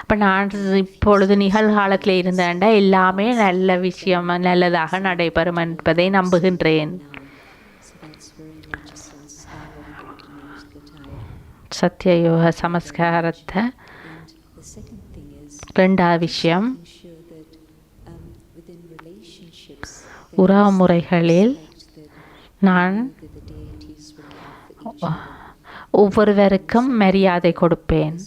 இப்போ நான் இப்பொழுது நிகழ்காலத்தில் இருந்தேன்டா எல்லாமே நல்ல விஷயம் நல்லதாக நடைபெறும் என்பதை நம்புகின்றேன். சத்தியயோக சமஸ்காரத்தை 2வது விஷயம், உறவுமுறைகளில் நான் ஒவ்வொருவருக்கும் மரியாதை கொடுப்பேன்.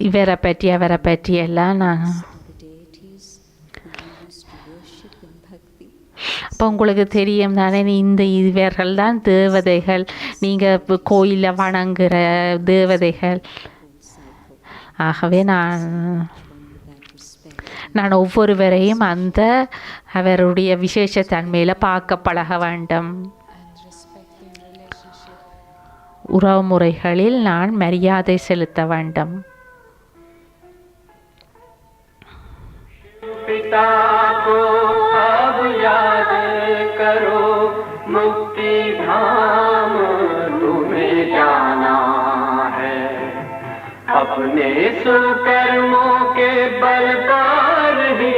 இவரை பற்றி அவரை பற்றி எல்லாம் நான் அப்போ உங்களுக்கு தெரியும் தானே, இந்த இவர்கள் தான் தேவதைகள், நீங்கள் கோயிலில் வணங்குகிற தேவதைகள். ஆகவே நான் ஒவ்வொருவரையும் அந்த அவருடைய விசேஷத்தன்மையில் பார்க்க பழக வேண்டும். உறவுமுறைகளில் நான் மரியாதை செலுத்த வேண்டும். पिता को अब याद करो, मुक्ति धाम तुम्हें जाना है। अपने सुकर्मों के बल पर ही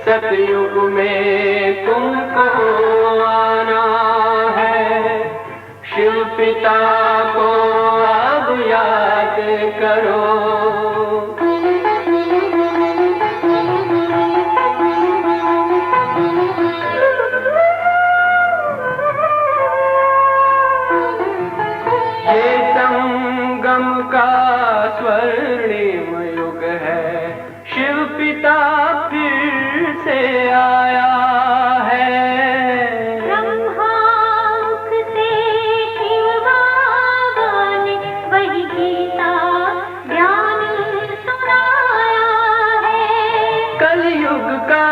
सतयुग में तुमको आना है। शिव पिता को अब याद करो। का स्वर्णिम युग है, शिव पिता फिर से आया है। ब्रह्मामुख से शिव बाबा ने वही गीता ज्ञान सुनाया है। कलयुग का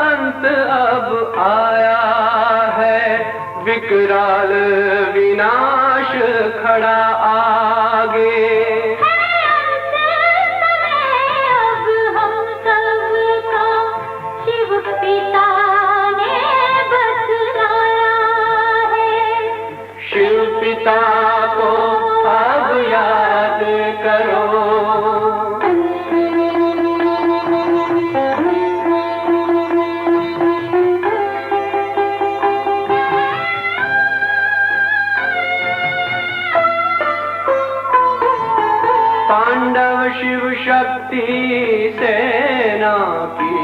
अंत अब आया है, विकराल विनाश खड़ा आगे। शिव पिता को अब याद करो। पांडव शिव शक्ति सेना की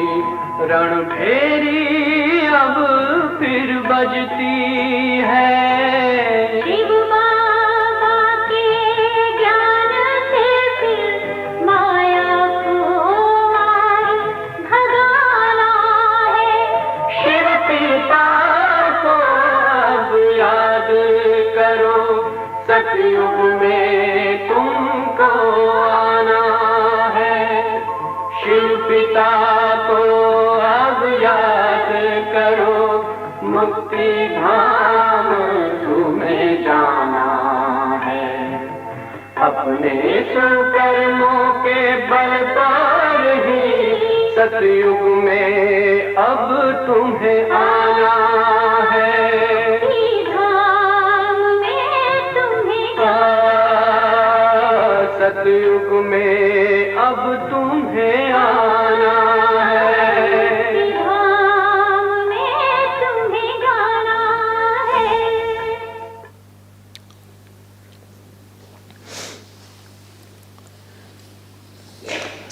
रणभेरी अब फिर बजती है। शिव बाबा के ज्ञान से फिर माया को भगाना है। शिव पिता को अब याद करो, सतयुग में तुमको आना है। शिव पिता को अब याद करो, मुक्ति धाम तुम्हें जाना है। अपने सुकर्मों के बल पर ही सतयुग में अब तुम्हें आना है, धाम में तुम्हें सतयुग में अब तुम्हें आना है, धाम में तुम्हें जाना है.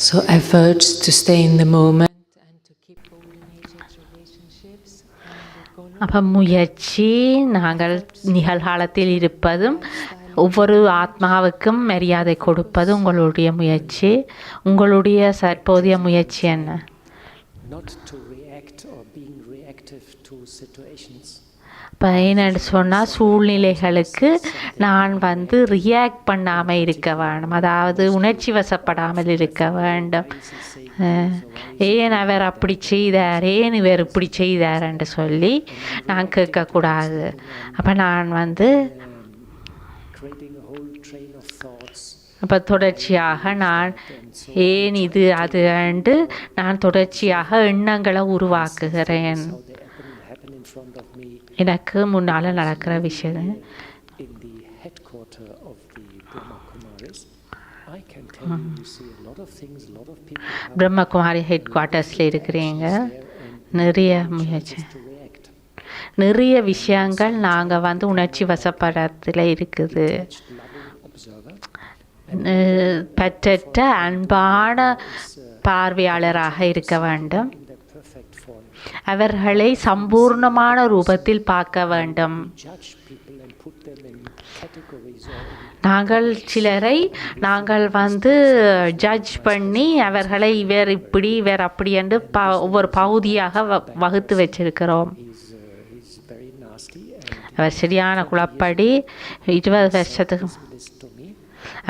So efforts to stay in the moment and to keep coordinated relationships and Golo. அப்போ முயற்சி, நாங்கள் நிகழ்காலத்தில் இருப்பதும் ஒவ்வொரு ஆத்மாவுக்கும் மரியாதை கொடுப்பது உங்களுடைய முயற்சி. உங்களுடைய தற்போதைய முயற்சி என்ன? Not to react or being reactive to situations. இப்போ என்னென்னு சொன்னால், சூழ்நிலைகளுக்கு நான் ரியாக்ட் பண்ணாமல் இருக்க வேண்டும், அதாவது உணர்ச்சி வசப்படாமல் இருக்க வேண்டும். ஏன் அவர் அப்படி செய்தார், ஏன் இவர் இப்படி செய்தார் என்று சொல்லி நான் கேட்கக்கூடாது. அப்போ நான் அப்போ தொடர்ச்சியாக நான் ஏன் இது அது என்று நான் தொடர்ச்சியாக எண்ணங்களை உருவாக்குகிறேன். எனக்கு முன்னால் நடக்கிற விஷயம் பிரம்மகுமாரி ஹெட் குவார்ட்டர்ஸில் இருக்கிறீங்க. நிறைய விஷயங்கள் நாங்கள் உணர்ச்சி வசப்படத்தில் இருக்குது. பற்றற்ற அன்பான பார்வையாளராக இருக்க வேண்டும். அவர்களை சம்பூர்ணமான ரூபத்தில் பார்க்க வேண்டும். நாங்கள் சிலரை ஜட்ஜ் பண்ணி அவர்களை இவர் இப்படி இவர் அப்படி என்று ஒவ்வொரு பகுதியாக வகுத்து வச்சிருக்கிறோம். அவர் சரியான குழப்படி 20 வருஷத்துக்கு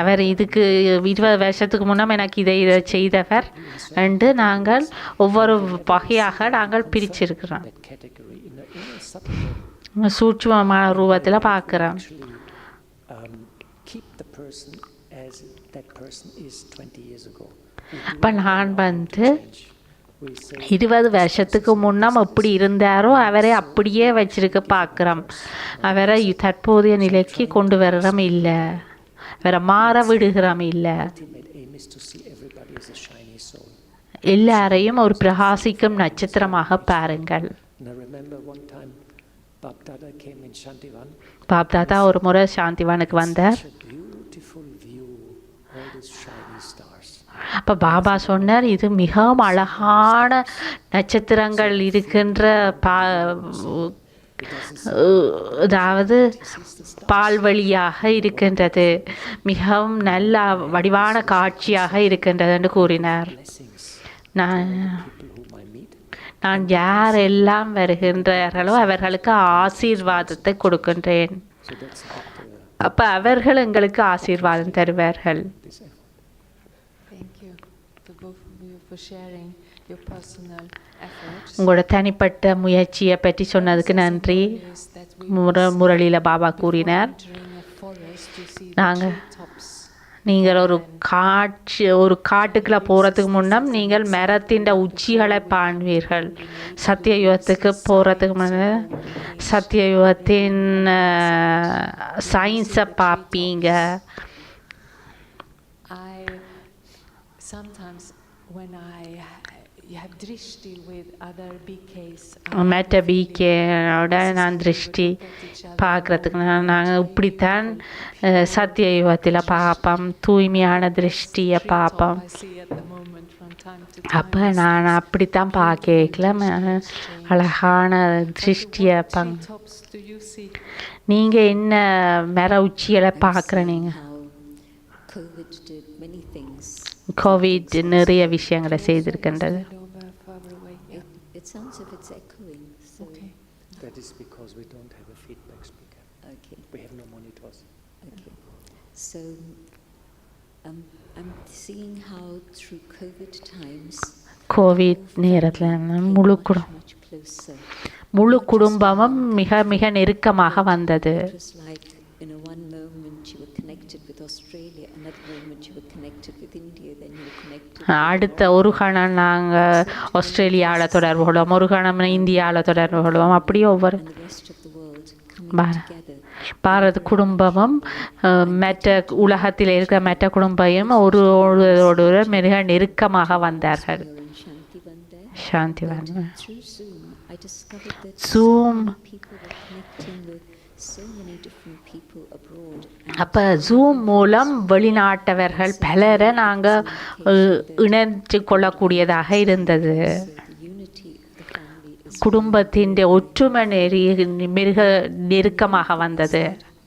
அவர் இதுக்கு 20 வருஷத்துக்கு முன்னம் எனக்கு இதை செய்தவர் என்று நாங்கள் ஒவ்வொரு வகையாக நாங்கள் பிரிச்சிருக்கிறோம். சூட்சுமமான ரூபத்தில் பார்க்குறோம். இப்போ நான் 20 வருஷத்துக்கு முன்னம் எப்படி இருந்தாரோ அவரை அப்படியே வச்சிருக்க பார்க்குறோம். அவரை தற்போதைய நிலைக்கு கொண்டு வர்றோம் இல்லை, வேற மாற விடுகிறோம் இல்லை. எல்லாரையும் ஒரு பிரகாசிக்கும் நட்சத்திரமாக பாருங்கள். பாப்தாதா ஒரு முறை சாந்திவானுக்கு வந்தார். அப்போ பாபா சொன்னார், இது மிகவும் அழகான நட்சத்திரங்கள் இருக்கின்ற அதாவது பால்வழியாக இருக்கின்றது, மிகவும் நல்ல வடிவான காட்சியாக இருக்கின்றது என்று கூறினார். நான் யாரெல்லாம் வருகின்றார்களோ அவர்களுக்கு ஆசீர்வாதத்தை கொடுக்கின்றேன். அப்போ அவர்கள் எங்களுக்கு ஆசீர்வாதம் தருவார்கள். உங்களோட தனிப்பட்ட முயற்சியை பற்றி சொன்னதுக்கு நன்றி. முரளியில் பாபா கூறினார், நீங்கள் ஒரு காட்டுக்குள்ளே போகிறதுக்கு முன்னம் நீங்கள் மரத்தின் உச்சிகளை காண்பீர்கள். சத்தியயுகத்துக்கு போகிறதுக்கு முன்ன சத்தியயுகத்தின் சயின்ஸை பார்ப்பீங்க. மற்ற பிகேயோட நான் திருஷ்டி பார்க்குறதுக்கு நாங்கள் இப்படித்தான் சத்திய யுகத்தில் பார்ப்போம், தூய்மையான திருஷ்டியை பார்ப்போம். அப்போ நான் அப்படித்தான் பார்க்கல, அழகான திருஷ்டியை நீங்கள் என்ன மர உச்சிகளை பார்க்குற? நீங்கள் கோவிட் நிறைய விஷயங்களை செய்திருக்கின்றது. It sounds if it's echoing. So Okay. That is because we don't have a feedback speaker. Okay. We have no monitors. Okay. So I'm seeing how through COVID times Covid நேரத்தில் முழு குடும்பமும் மிக மிக நெருக்கமாக வந்தது. it was like one moment you were connected with Australia, another moment you were connected with India, then you were connected அடுத்த ஒரு கணம் நாங்கள் ஆஸ்திரேலியாவில் தொடர்பு கொள்வோம், ஒரு கணம் இந்தியாவில் தொடர்பு கொள்வோம். அப்படியே ஒவ்வொரு and the rest of the world coming together. பாரத குடும்பமும் மற்ற உலகத்தில் இருக்கிற மற்ற குடும்பமும் ஒருவரோடு மிக நெருக்கமாக வந்தார்கள். And Shanti Vande. சாந்தி வந்து Through Zoom, I discovered that Zoom. so many people were connecting with so many different people abroad. அப்போ ஜூம் மூலம் வெளிநாட்டவர்கள் பலரை நாங்கள் இணைத்து கொள்ளக்கூடியதாக இருந்தது. The unity of the family is குடும்பத்தின் ஒற்றுமை மிக நெருக்கமாக வந்தது.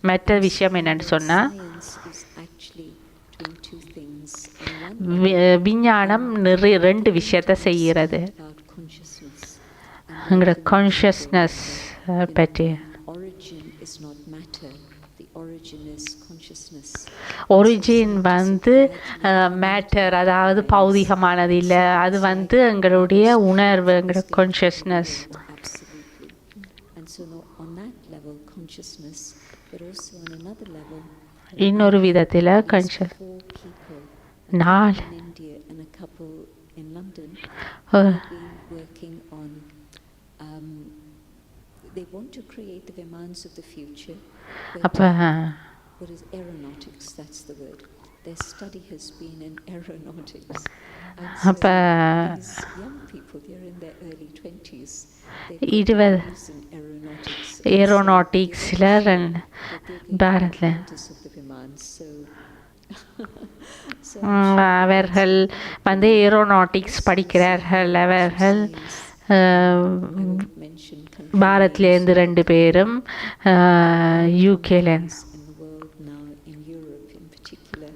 மற்ற விஷயம் என்னன்னு சொன்னால் science is actually doing two things. On one விஞ்ஞானம் நிறைய 2 விஷயத்தை செய்கிறது. about consciousness. எங்களோட கான்ஷியஸ்னஸ் பற்றி Origin is not matter. The origin is consciousness. Origin வந்து மேட்டர், அதாவது பௌதிகமானது இல்லை, அது வந்து எங்களுடைய உணர்வு, எங்களோட consciousness. Absolutely. And so on that level, consciousness, but also on another level, இன்னொரு விதத்தில் கான்ஷியஸ் 4 people, நாள் in India and a couple in London, Uh. have been working on, they want to create the Vimans of the future, but அப்போ what is aeronautics, that's the word. Their study has been in aeronautics. And so அப்போ these young people, they're in their early 20s, 20 in aeronautics. ஏரோநாட்டிக்ஸில் பாரதில் Of the Vimans. So அவர்கள் வந்து aeronautics படிக்கிறார்கள். அவர்கள் mention பாரத்லேருந்து 2 பேரும் யூகேல in the world now, in Europe in particular,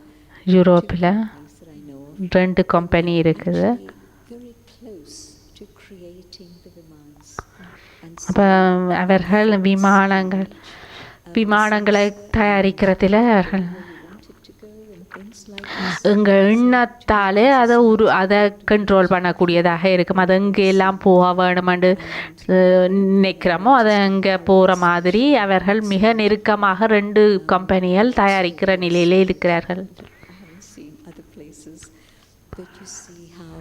யூரோப்பில் things that I know of, 2 company இருக்குது. very close to creating the Vimans. And அப்போ அவர்கள் விமானங்களை தயாரிக்கிறதுல அவர்கள் wanted to go and things like this. எங்கள் எண்ணத்தாலே அதை கண்ட்ரோல் பண்ணக்கூடியதாக இருக்கும். அது எங்கெல்லாம் போக வேணுமென்று நினைக்கிறோமோ அதை அங்கே போகிற மாதிரி அவர்கள் மிக நெருக்கமாக 2 கம்பெனிகள் தயாரிக்கிற நிலையிலே இருக்கிறார்கள். I haven't seen other places, but you see how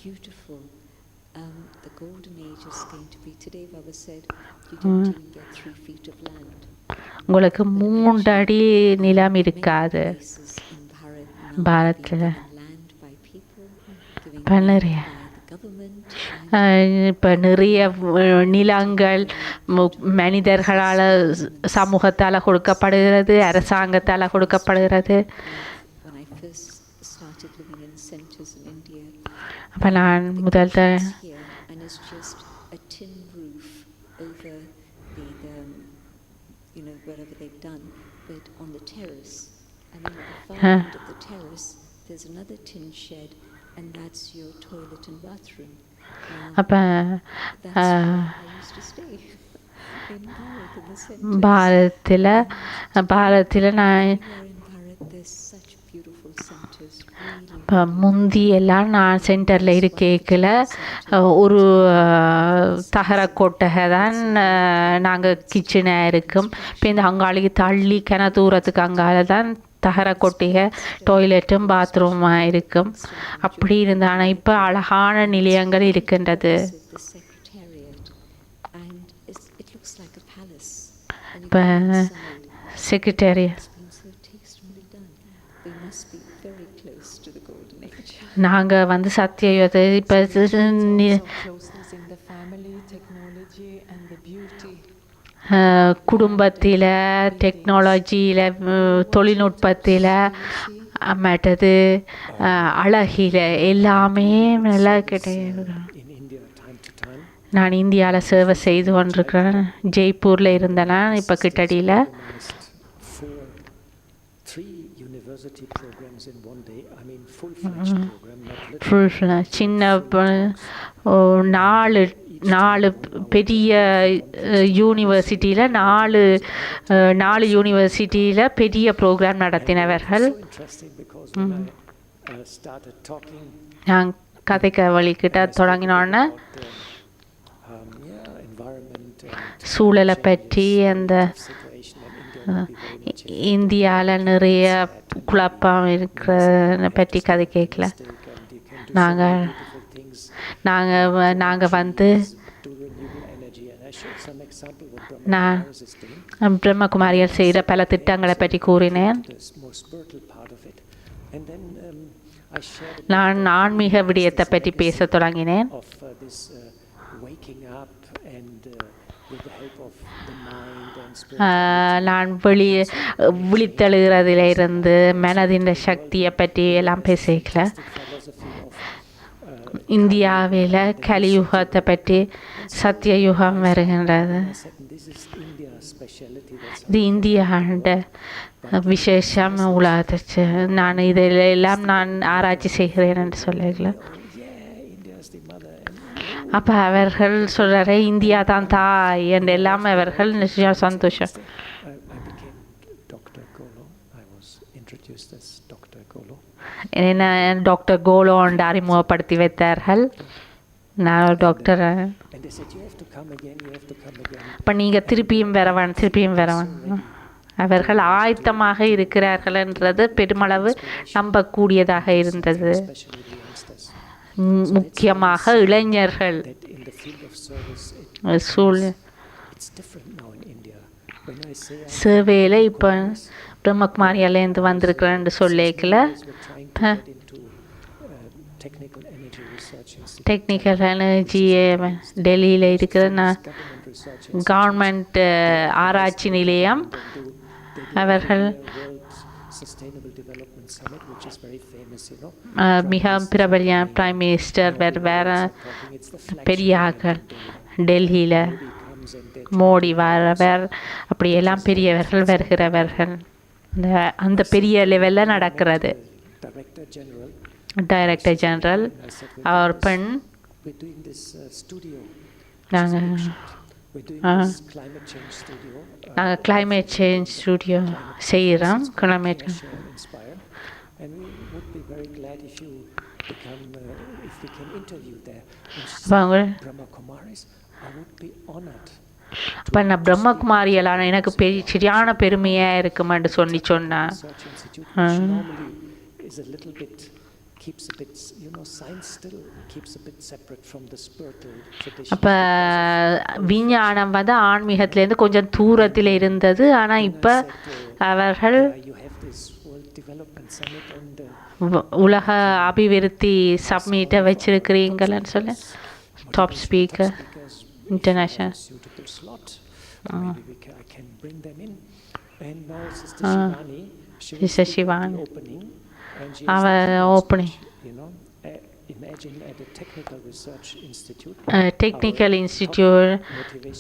beautiful the golden age is going to be. Today Baba said you don't even get 3 feet of land. உங்களுக்கு 3 அடி நிலம் இருக்காது. Places in Bharat now பாரத்தில் being given land by people, giving நிறைய by the government. இப்போ நிறைய நிலங்கள் மனிதர்களால் சமூகத்தால் கொடுக்கப்படுகிறது, அரசாங்கத்தால் கொடுக்கப்படுகிறது. When I first started living in centres in India, அப்போ நான் முதல் here, and it's just a tin roof over the wherever they've done, but on the terrace, and then at the far end of the terrace there's another tin shed, and that's your toilet and bathroom. அப்போ That's where I used to stay in Bharat, in the centre. பாரத்தில் நான் Here in Bharat there's such beautiful centres, really. இப்போ முந்தியெல்லாம் நான் சென்டரில் இருக்கேக்கில் ஒரு தகர கொட்டகை தான் நாங்கள் கிச்சனாக இருக்கும். இப்போ இந்த அங்காளிக்கு தள்ளி தூரத்துக்கு அங்கால தான் தகர கொட்டிகை, டாய்லெட்டும் பாத்ரூமாக இருக்கும். அப்படி இருந்த ஆனால் இப்போ அழகான நிலையங்கள் இருக்கின்றது. The secretariat, and it looks like a palace. And you இப்போ go inside. Secretary It's been so tastefully done. We must be very close to the golden age. நாங்கள் வந்து சத்தியத்தை இப்போ Closeness in the family, technology and the beauty. குடும்பத்தில், டெக்னாலஜியில், தொழில்நுட்பத்தில், மற்றது அழகில் எல்லாமே நல்லா கிடையாது. In India, time to time, நான் இந்தியாவில் சேவை செய்து கொண்டிருக்கிறேன். ஜெய்ப்பூரில் இருந்தேன்னா இப்போ கிட்டடியில் organized 3 university programs in one day. I mean, full-fledged program, not full சின்ன 4 பெரிய யூனிவர்சிட்டியில் 4 யூனிவர்சிட்டியில் பெரிய program நடத்தினவர்கள். so interesting because when I started talking நான் கதைக்க வழிக்கிட்ட தொடங்கினோன்னே environment and சூழலை பற்றி அந்த situation in India would be very much இந்தியாவில் நிறைய குழப்பம் இருக்கிறத பற்றி கதை கேட்கல. mistake, and you can நாங்கள் beautiful things. நாங்கள் வந்து Do renewable energy, and I showed some example what நான் Brahma Kumaris is doing. பிரம்மகுமாரிகள் செய்கிற பல திட்டங்களை பற்றி கூறினேன். The more spiritual part of it, and then I shared a bit நான் of ஆன்மீக விடயத்தை பற்றி பேசத் தொடங்கினேன். of this waking up and with the help of the mind and spirituality. நான் விழித்தெழுகிறதிலிருந்து மனதின் சக்தியை பற்றி எல்லாம் பேசிக்கல. Philosophy of இந்தியாவில் கலியுகத்தை பற்றி சத்தியயுகம் வருகின்றது. I said, this is India's speciality. That's இது இந்தியாண்ட விசேஷம் உலகத்தை நான் இதில் எல்லாம் நான் ஆராய்ச்சி செய்கிறேன் என்று சொல்லல. India is the mother. அப்போ அவர்கள் சொல்கிற இந்தியா தான் தாய் என்று எல்லாம் அவர்கள் நிச்சயம் சந்தோஷம். I became Dr. Golo. I was introduced as Dr. Golo. என்ன டாக்டர் கோலோ என்று அறிமுகப்படுத்தி வைத்தார்கள். நான் ஒரு doctor. And they said, you have to come again, you have to come again. இப்போ நீங்கள் திருப்பியும் வரவன். அவர்கள் ஆயத்தமாக இருக்கிறார்கள் என்றது பெருமளவு நம்பக்கூடியதாக இருந்தது. Especially the youngsters. முக்கியமாக இளைஞர்கள் That in the field of service, it's different now in India. When I say சேவையில் இப்போ பிரம்மகுமாரியிலேருந்து வந்திருக்கிறேன்னு சொல்லிக்கல we're trying to get into technical energy research institute, technical energy டெல்லியில் இருக்கிற government research institute, கவர்மெண்ட் ஆராய்ச்சி நிலையம் அவர்கள் World Sustainable Development Summit, which is very famous, you know. மிக பிரபலிய prime minister வேறு It's the flagship பெரியார்கள் டெல்லியில் comes and they மோடி வரவர் அப்படியெல்லாம் பெரியவர்கள் வருகிறவர்கள் அந்த பெரிய லெவலில் நடக்கிறது. Director General. டைரக்டர் ஜெனரல் அவர் பெண். We're doing this studio. நாங்கள் We're doing this climate change studio. Climate change studio செய்கிறோம். Climate Inspire, and we would be very glad if you become, if we can interview there. Brahma Kumaris, I would be honored. இப்போ நான் பிரம்மகுமாரியலான எனக்கு சரியான பெருமையாக இருக்குமென்று சொன்னேன். Research institute, which normally is a little bit, keeps a bit, you know, science still keeps a bit separate from the spiritual tradition. அப்போ விஞ்ஞானம் வந்து ஆன்மீகத்திலேருந்து கொஞ்சம் தூரத்தில் இருந்தது. ஆனால் இப்போ அவர்கள் You have this World Development Summit and உலக அபிவிருத்தி சப்மிட்டை வச்சிருக்கிறீங்கன்னு சொல்ல top speaker international. suitable slot. Maybe I can bring them in. And now Sister Shivani, she will Sister speak at Shivani. the opening. And she அவ has the opening speech, you know, imagine at a technical research institute. Technical institute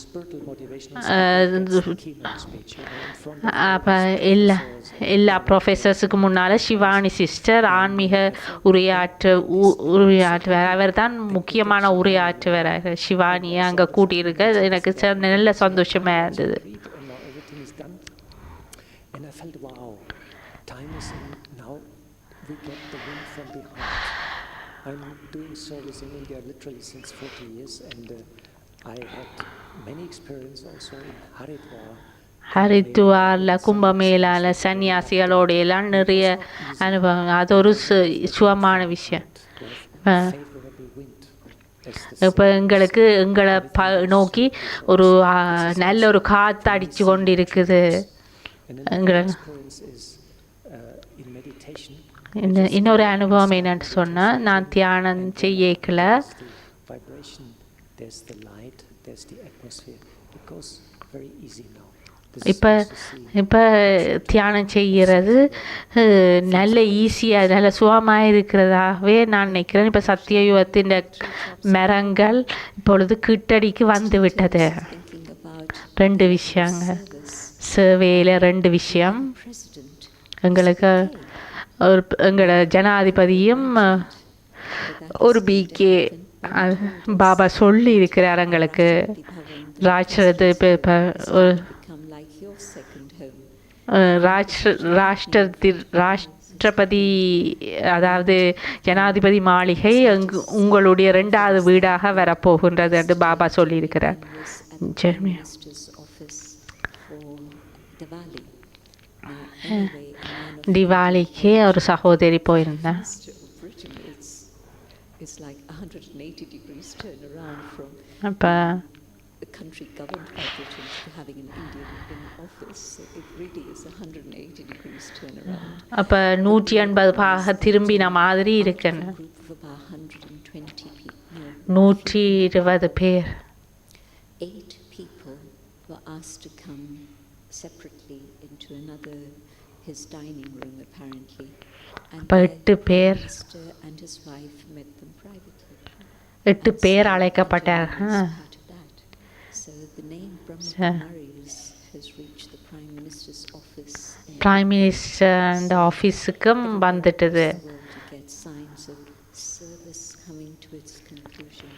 Spiritual motivational speaker, keynote speech, you know, in front of அப்போ எல்லா ப்ரொஃபஸர்ஸுக்கு முன்னால் Shivani sister ஆன்மீக உரையாற்றுவார். அவர் தான் முக்கியமான உரையாற்றுவார். சிவானியை அங்கே கூட்டியிருக்க எனக்கு நல்ல சந்தோஷமாக இருந்தது. and now everything is done. And I felt, wow, time is in. Now we get the wind from behind. I'm doing service in India literally since 40 years, and I had many experience also in Haridwar. ஹரித்துவாரில் கும்பமேளால சன்னியாசிகளோட எல்லாம் நிறைய அனுபவம். அது ஒரு சுகமான விஷயம். Favorable wind. இப்போ எங்களை நோக்கி ஒரு நல்ல ஒரு காற்று அடித்து கொண்டு இருக்குது. எங்களை Experience is in meditation. இன்னொரு அனுபவம் என்னன்னு சொன்னால் நான் தியானம் செய்யக்கல. Vibration, there's the light, there's the atmosphere. It goes very easy now. இப்போ தியானம் செய்கிறது நல்ல ஈஸியாக நல்ல சுகமாக இருக்கிறதாகவே நான் நினைக்கிறேன். இப்போ சத்தியயுகத்தின் மரங்கள் இப்பொழுது கிட்டடிக்கு வந்து விட்டது. ரெண்டு விஷயங்கள் சேவையில் ரெண்டு விஷயம். எங்களுக்கு எங்களோட ஜனாதிபதியும் ஒரு பிகே பாபா சொல்லி இருக்கிறார் எங்களுக்கு. ராஷ்டிரபதி அதாவது ஜனாதிபதி மாளிகை உங்களுடைய ரெண்டாவது வீடாக வரப்போகின்றது என்று பாபா சொல்லியிருக்கிறார். திவாலிக்கு ஒரு சகோதரி போயிருந்தேன். is like 180 degrees turnaround from அப்போ a country governed by Britain to having an Indian in office. So it really is 180 degrees turnaround. அப்போ 180 பாக திரும்பின மாதிரி Out of இருக்குன்னு a group of about 120 people, 120 பேர் 8 people were asked to come separately into another, his dining room apparently. And அப்போ the 8 பேர் Prime Minister and his wife met them privately. 8 பேர் அழைக்கப்பட்டார் Part of that. So the name Brahma Kumaris has reached the Prime Minister's office in prime minister ஆஃபீஸுக்கும் வந்துட்டுது the world to get signs of service coming to its conclusion.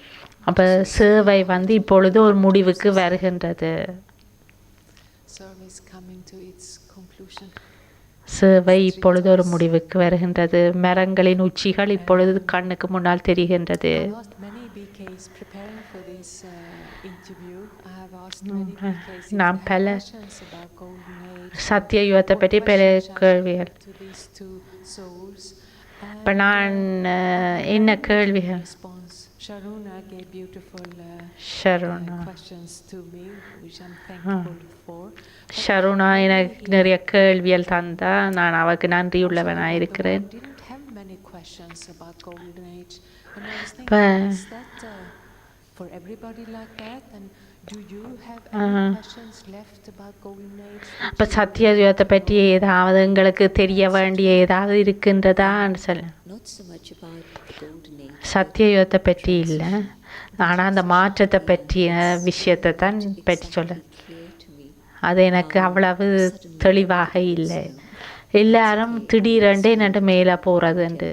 அப்போ சேவை இப்பொழுது ஒரு முடிவுக்கு வருகின்றது. Service coming to its conclusion. சேவை இப்பொழுது ஒரு முடிவுக்கு வருகின்றது. மரங்களின் உச்சிகள் இப்பொழுது கண்ணுக்கு முன்னால் தெரிகின்றது. I asked many BKs preparing for this interview. I have asked many BKs if நான் they have பல questions about golden age. சத்திய யுகத்தை பற்றி பல கேள்விகள். To these two souls. இப்போ நான் என்ன கேள்விகள் Response. Sharuna gave beautiful ஷருணா questions to me, which I'm thankful for. ஷருணா எனக்கு நிறைய கேள்விகள் தந்தா நான் அவருக்கு நன்றியுள்ளவனாக இருக்கிறேன். I didn't have many questions about golden age, and I was thinking, is that for everybody like that? And do you have any questions left about golden age? இப்போ சத்திய யுகத்தை பற்றி ஏதாவது எங்களுக்கு தெரிய வேண்டிய ஏதாவது இருக்கின்றதான்னு சொல்ல Not so much about the golden age. சத்திய யுகத்தை பற்றி இல்லை, ஆனால் அந்த மாற்றத்தை பற்றிய விஷயத்தை தான் பற்றி சொல்ல Clear to me. அது எனக்கு அவ்வளவு தெளிவாக இல்லை. எல்லாரும் திடீரென்று என்னட்டு மேலே போகிறதுண்டு.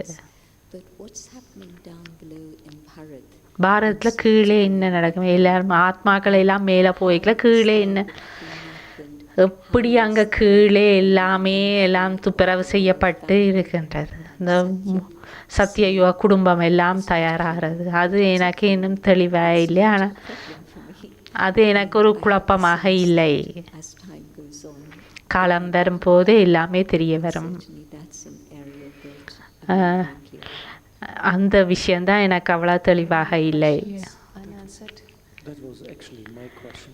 But what's happening down below in Bharat? பாரதத்தில் கீழே என்ன நடக்கும்? எல்லாரும் ஆத்மாக்கள் எல்லாம் மேலே போய்க்கல, கீழே என்ன எப்படி அங்கே கீழே எல்லாமே எல்லாம் துப்புரவு செய்யப்பட்டு இருக்கின்றது. இந்த சத்தியயுக குடும்பம் எல்லாம் தயாராகிறது. அது எனக்கு இன்னும் தெளிவாக இல்லை, ஆனால் அது எனக்கு ஒரு குழப்பமாக இல்லை. As time goes on, காலம் வரும்போது எல்லாமே தெரிய வரும். certainly that's an area that I'm unclear. அந்த விஷயந்தான் எனக்கு அவ்வளோ தெளிவாக இல்லை. Unanswered. That was actually my question.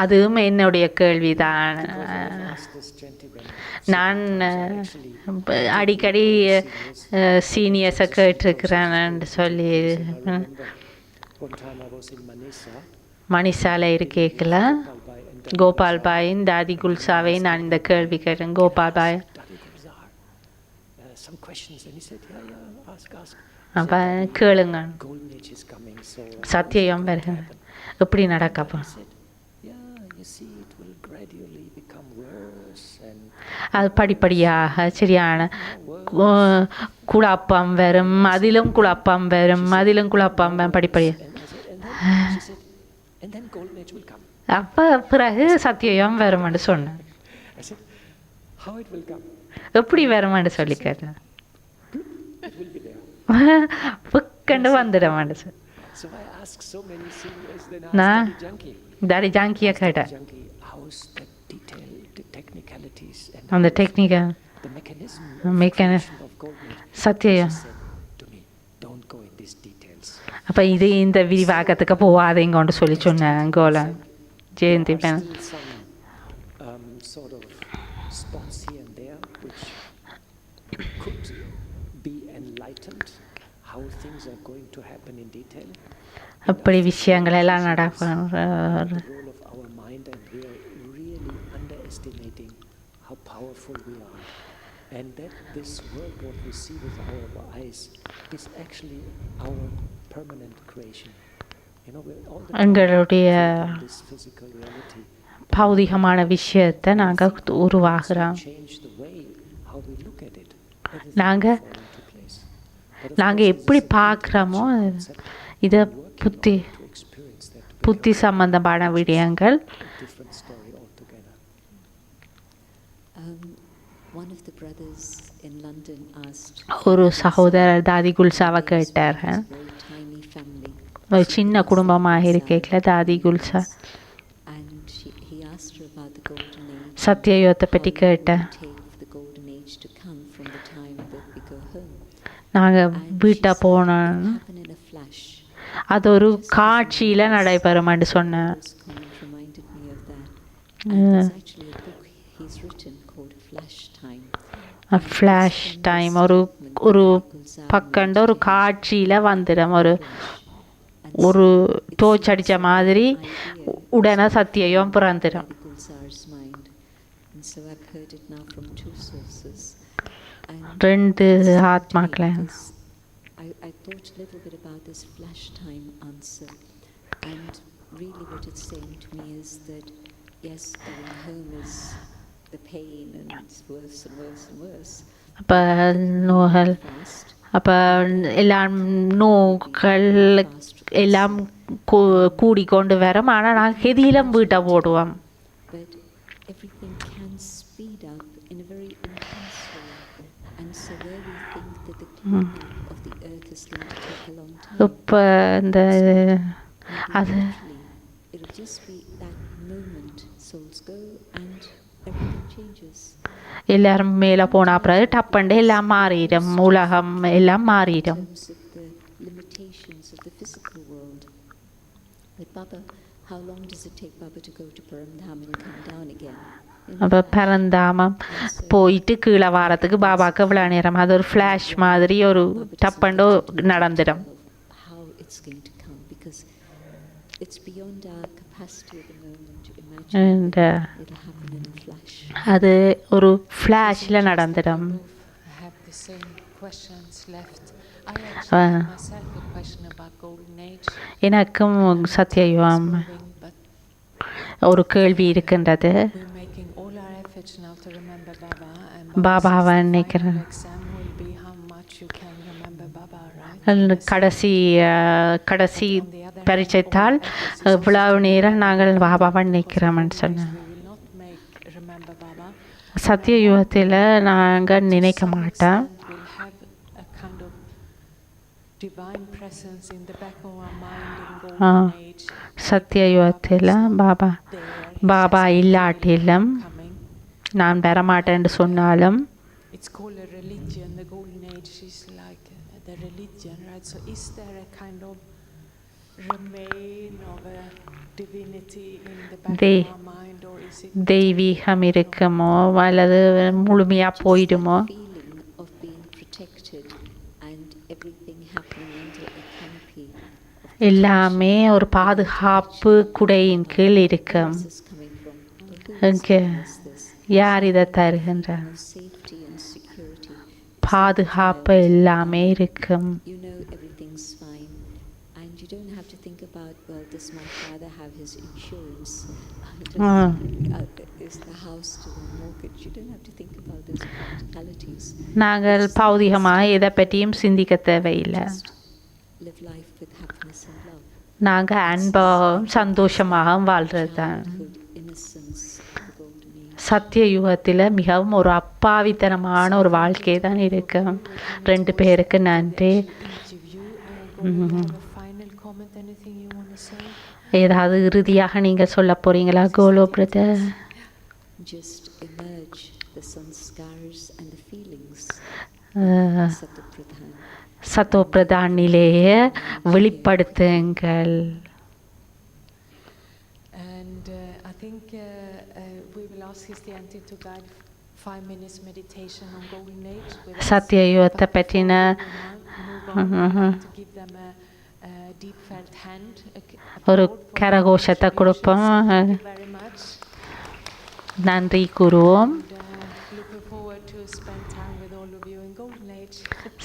அதுவும் என்னுடைய கேள்விதான். I've asked this gentleman. நான் அடிக்கடி சீனியர்ஸை கேட்டிருக்கிறேன்னு சொல்லி I remember one time I was in Manisa, மணிசாலை இருக்கேக்கல Palbai, and Gopal பாயின் தாதி குல்சாவை நான் இந்த கேள்வி கேட்டேன். கோபால் பாய் Dadi Gulzar, some questions, and he said, yeah, ask. அப்போ கேளுங்க, Golden age is coming, so சத்தியம் வருகிறது, எப்படி நடக்கப்போ? I said, yeah, you see, it will gradually become worse and அது படிப்படியாக சரியான குழப்பம் வரும், அதிலும் குழப்பம் வரும், அதிலும் குழப்பம் வரும் படிப்படியாக. and then she said, and then golden age will come. அப்போ பிறகு சத்தியம் வருமான்னு சொன்னேன். I said, how it will come? எப்படி வருமான்னு சொல்லி கேட்டேன். It will be there. புக்கண்டு வந்துடுமான்னு சொல்லி. So I asked so many seniors, then I Nah. asked Dadi Janki. தாடி ஜாங்கியை கேட்டேன். Janki, how's the detail, the technicalities and அந்த technical the mechanism mechanism of golden age? சத்தியம். She said to me, don't go in these details. அப்போ இது இந்த விரிவாக்கத்துக்கு போகாதீங்கன்னு சொல்லி சொன்னேன். கோலன் Jayanthi There are ma'am still some sort of spots here and there which could be enlightened, how things are going to happen in detail. அப்படி விஷயங்கள் எல்லாம் நடக்கும். The role of our mind, and we are really underestimating how powerful we are. And that this world, what we see with our eyes, is actually our permanent creation. You know, we're all the time எங்களுடைய in this physical reality. பௌதிகமான விஷயத்தை நாங்கள் உருவாகிறோம். Change the way how we look at it. நாங்கள் Fall into place. But of நாங்கள் course, எப்படி this is a பார்க்குறோமோ concept இதை working புத்தி on to experience that புத்தி சம்பந்தமான விடயங்கள். a different story altogether. One of the brothers in London asked, ஒரு சகோதரர் தாதி குல்சாவை கேட்டார். very tiny family, ஒரு சின்ன குடும்பமாக இருக்கேக்கல தாதி kulcha and he asked her about the golden age. சத்தியயோத்தை பற்றி How long would கேட்டேன். it take for the golden age to come from the time that we go home? நாங்கள் And வீட்டை she said, போனோம். "It will happen in a அது ஒரு காட்சியில் நடைபெறும்னு சொன்னேன். This comment reminded me of that. And there's actually a book he's written called Flash Time. Flash time ஒரு ஒரு பக்கண்ட ஒரு காட்சியில் வந்துடும். ஒரு டோர்ச் அடித்த மாதிரி உடனே சத்தியம் பிறந்துடும். The Gulzar's mind. And so I've heard it now from two sources. And ரெண்டு it seemed to me ஆத்மாக்களை this- I thought a little bit about this flash time answer, and really what it's saying to me is that yes, going home is the pain and it's worse and worse and worse. அப்போ நோய்கள் Fast, அப்போ எல்லாம் நோய்கள் எல்லாம் கூடிக்கொண்டு வரும். ஆனால் நாங்கள் கெதியிலும் வீட்டை போடுவோம். but everything can speed up in a very intense way, and so where we think that the cleanup of the earth is going to take a long time, இப்போ இந்த maybe அது literally it'll just be that moment souls go and everything changes. எல்லாரும் மேலே போன பிறகு டப்பண்டு எல்லாம் மாறிடும். உலகம் எல்லாம் மாறிடும். In terms of the limitations of the physical world. But Baba, how long does it take Baba to go to Paramdham and come down again? அப்போ பரந்தாமம் போயிட்டு கீழே வாரத்துக்கு பாபாவுக்கு இவ்வளோ நேரம். அது ஒரு ஃப்ளாஷ் மாதிரி ஒரு டப்பண்டோ நடந்துடும். How it's going to come, because it's beyond our capacity at the moment to imagine. And, It'll happen in a flash. அது ஒரு ஃப்ளாஷில் நடந்துடும். I have the same questions left. I actually have myself a question about golden age. எனக்கும் சத்தியயுகம் Moving, but ஒரு கேள்வி இருக்கின்றது. we're making all our efforts now to remember Baba, and பாபாவை Baba says the நினைக்கிறேன். final exam will be how much you can remember Baba, right? கடைசி பரீட்சைத்தால் இவ்வளவு நேரம் நாங்கள் பாபாவை நினைக்கிறோம்னு சொன்னேன். We will not make remember Baba. சத்தியயுகத்தில் நாங்கள் நினைக்க மாட்டோம். We'll have a kind of divine presence in the back of our mind in golden age. சத்தியயுகத்தில் Baba இல்லாட்டிலும் Coming. நான் வரமாட்டேன்னு சொன்னாலும் It's called a religion. The golden age is like the religion, right? So is there a kind of remain of a divinity in the back of our mind, or is it தெய்வீகம் இருக்குமோ அல்லது முழுமையாக போயிடுமோ? Feeling of being protected and everything happening under a canopy of எல்லாமே ஒரு பாதுகாப்பு குடையின் கீழ் இருக்கும். this coming from? Who இங்கே is this? யார் இதை தருகின்றார்? No safety and security. பாதுகாப்பு எல்லாமே இருக்கும். You know everything's fine, and you don't have to think about, well, does my father have his insurance? Is the house still on mortgage? You don't have to think about those practicalities. நாங்கள் பௌதிகமாக எதை பற்றியும் சிந்திக்க தேவையில்லை. Just live life with happiness and love. நாங்கள் அன்பாகவும் சந்தோஷமாகவும் வாழ்கிறது தான். Childhood, innocence, the golden age. சத்திய யுகத்தில் மிகவும் ஒரு அப்பாவித்தனமான ஒரு வாழ்க்கை தான் இருக்கும். ரெண்டு பேருக்கு நன்றி. interview? Golo, you have a final comment? Anything you want to say? ஏதாவது இறுதியாக நீங்கள் சொல்ல போகிறீங்களா கோலோ brother? Just emerge the sanskars and the feelings. Satapradhan. சத்தோ பிரதானிலேயே வெளிப்படுத்துங்கள். And I think we will ask His Jayanti to guide 5 minutes meditation on golden age. with us. Sathya யுகத்தை But பற்றின before we move on, to give them a deep felt hand. ஒரு Applause for கரகோஷத்தை their கொடுப்போம். contributions. Thank you very much. நன்றி கூறுவோம். And looking forward to spend time with all of you in golden age.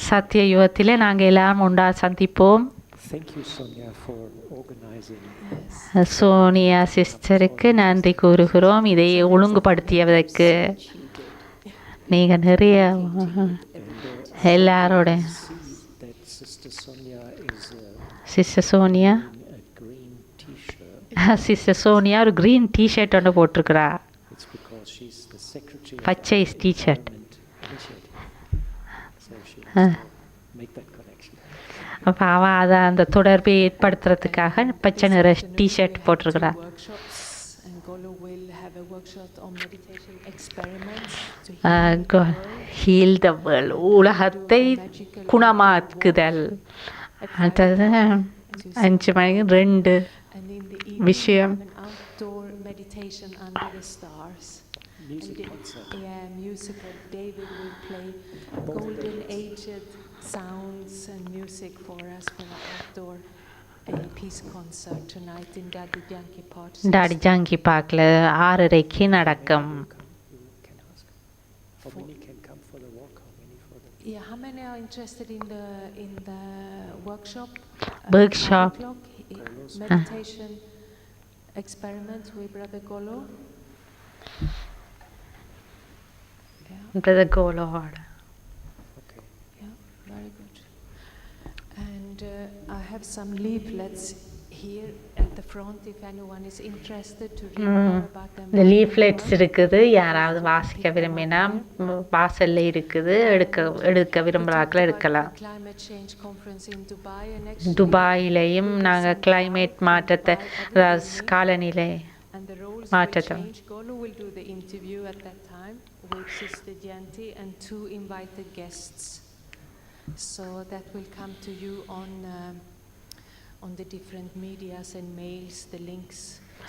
சத்திய யுகத்திலே நாங்கள் எல்லாம் ஒன்றா சந்திப்போம். Thank you, Sonia, for organizing. Sonia சிஸ்டருக்கு நன்றி கூறுகிறோம். இதை ஒழுங்குபடுத்தியதற்கு நீங்கள் நிறைய எல்லாரோட That Sister Sonia is sister Sonia in a green T-shirt. Sister Sonia ஒரு க்ரீன் டிஷர்ட் ஒன்று போட்டிருக்கிறா. It's because she's the secretary of பச்சை the t-shirt. Environment Initiative. So she has to make that connection. அப்போ அவள் அதை அந்த தொடர்பை ஏற்படுத்துறதுக்காக பச்சை நிற T shirt போட்டிருக்கிறா. Workshops, and Golo will have a workshop on meditation experiments to heal the world. Heal the world, உலகத்தை குணமாக்குதல். அடுத்தது to 5 மணிக்கு 2 and in the evening we விஷயம் have an outdoor meditation under the stars. Music And concert. yeah, musical. David will play golden aged sounds and music for us for an outdoor peace concert tonight in Dadi Gyan Park. Dadi Janki பார்க்கில் 6:30க்கு நடக்கும். You can ask. How many can come for the walk? How many for the... Yeah, how many are interested in the workshop? Workshop. 5 o'clock, meditation experiment with Brother Golo. Yeah. Brother Golo. Okay. Yeah, very good. And I have some leaflets here at the front if anyone is interested to read more about them. இந்த leaflets இருக்குது, யாராவது வாசிக்க விரும்பினா வாசல்ல இருக்குது, எடுக்க விரும்புகிறாக்கள் எடுக்கலாம். Climate change conference in Dubai and next துபாயிலையும் நாங்கள் கிளைமேட் மாற்றத்தை, காலநிலை and the roles will மாற்றத்தை change. Golo will do the interview at that time with Sister Jayanti and 2 invited guests. So that will come to you on the different medias and mails, the links.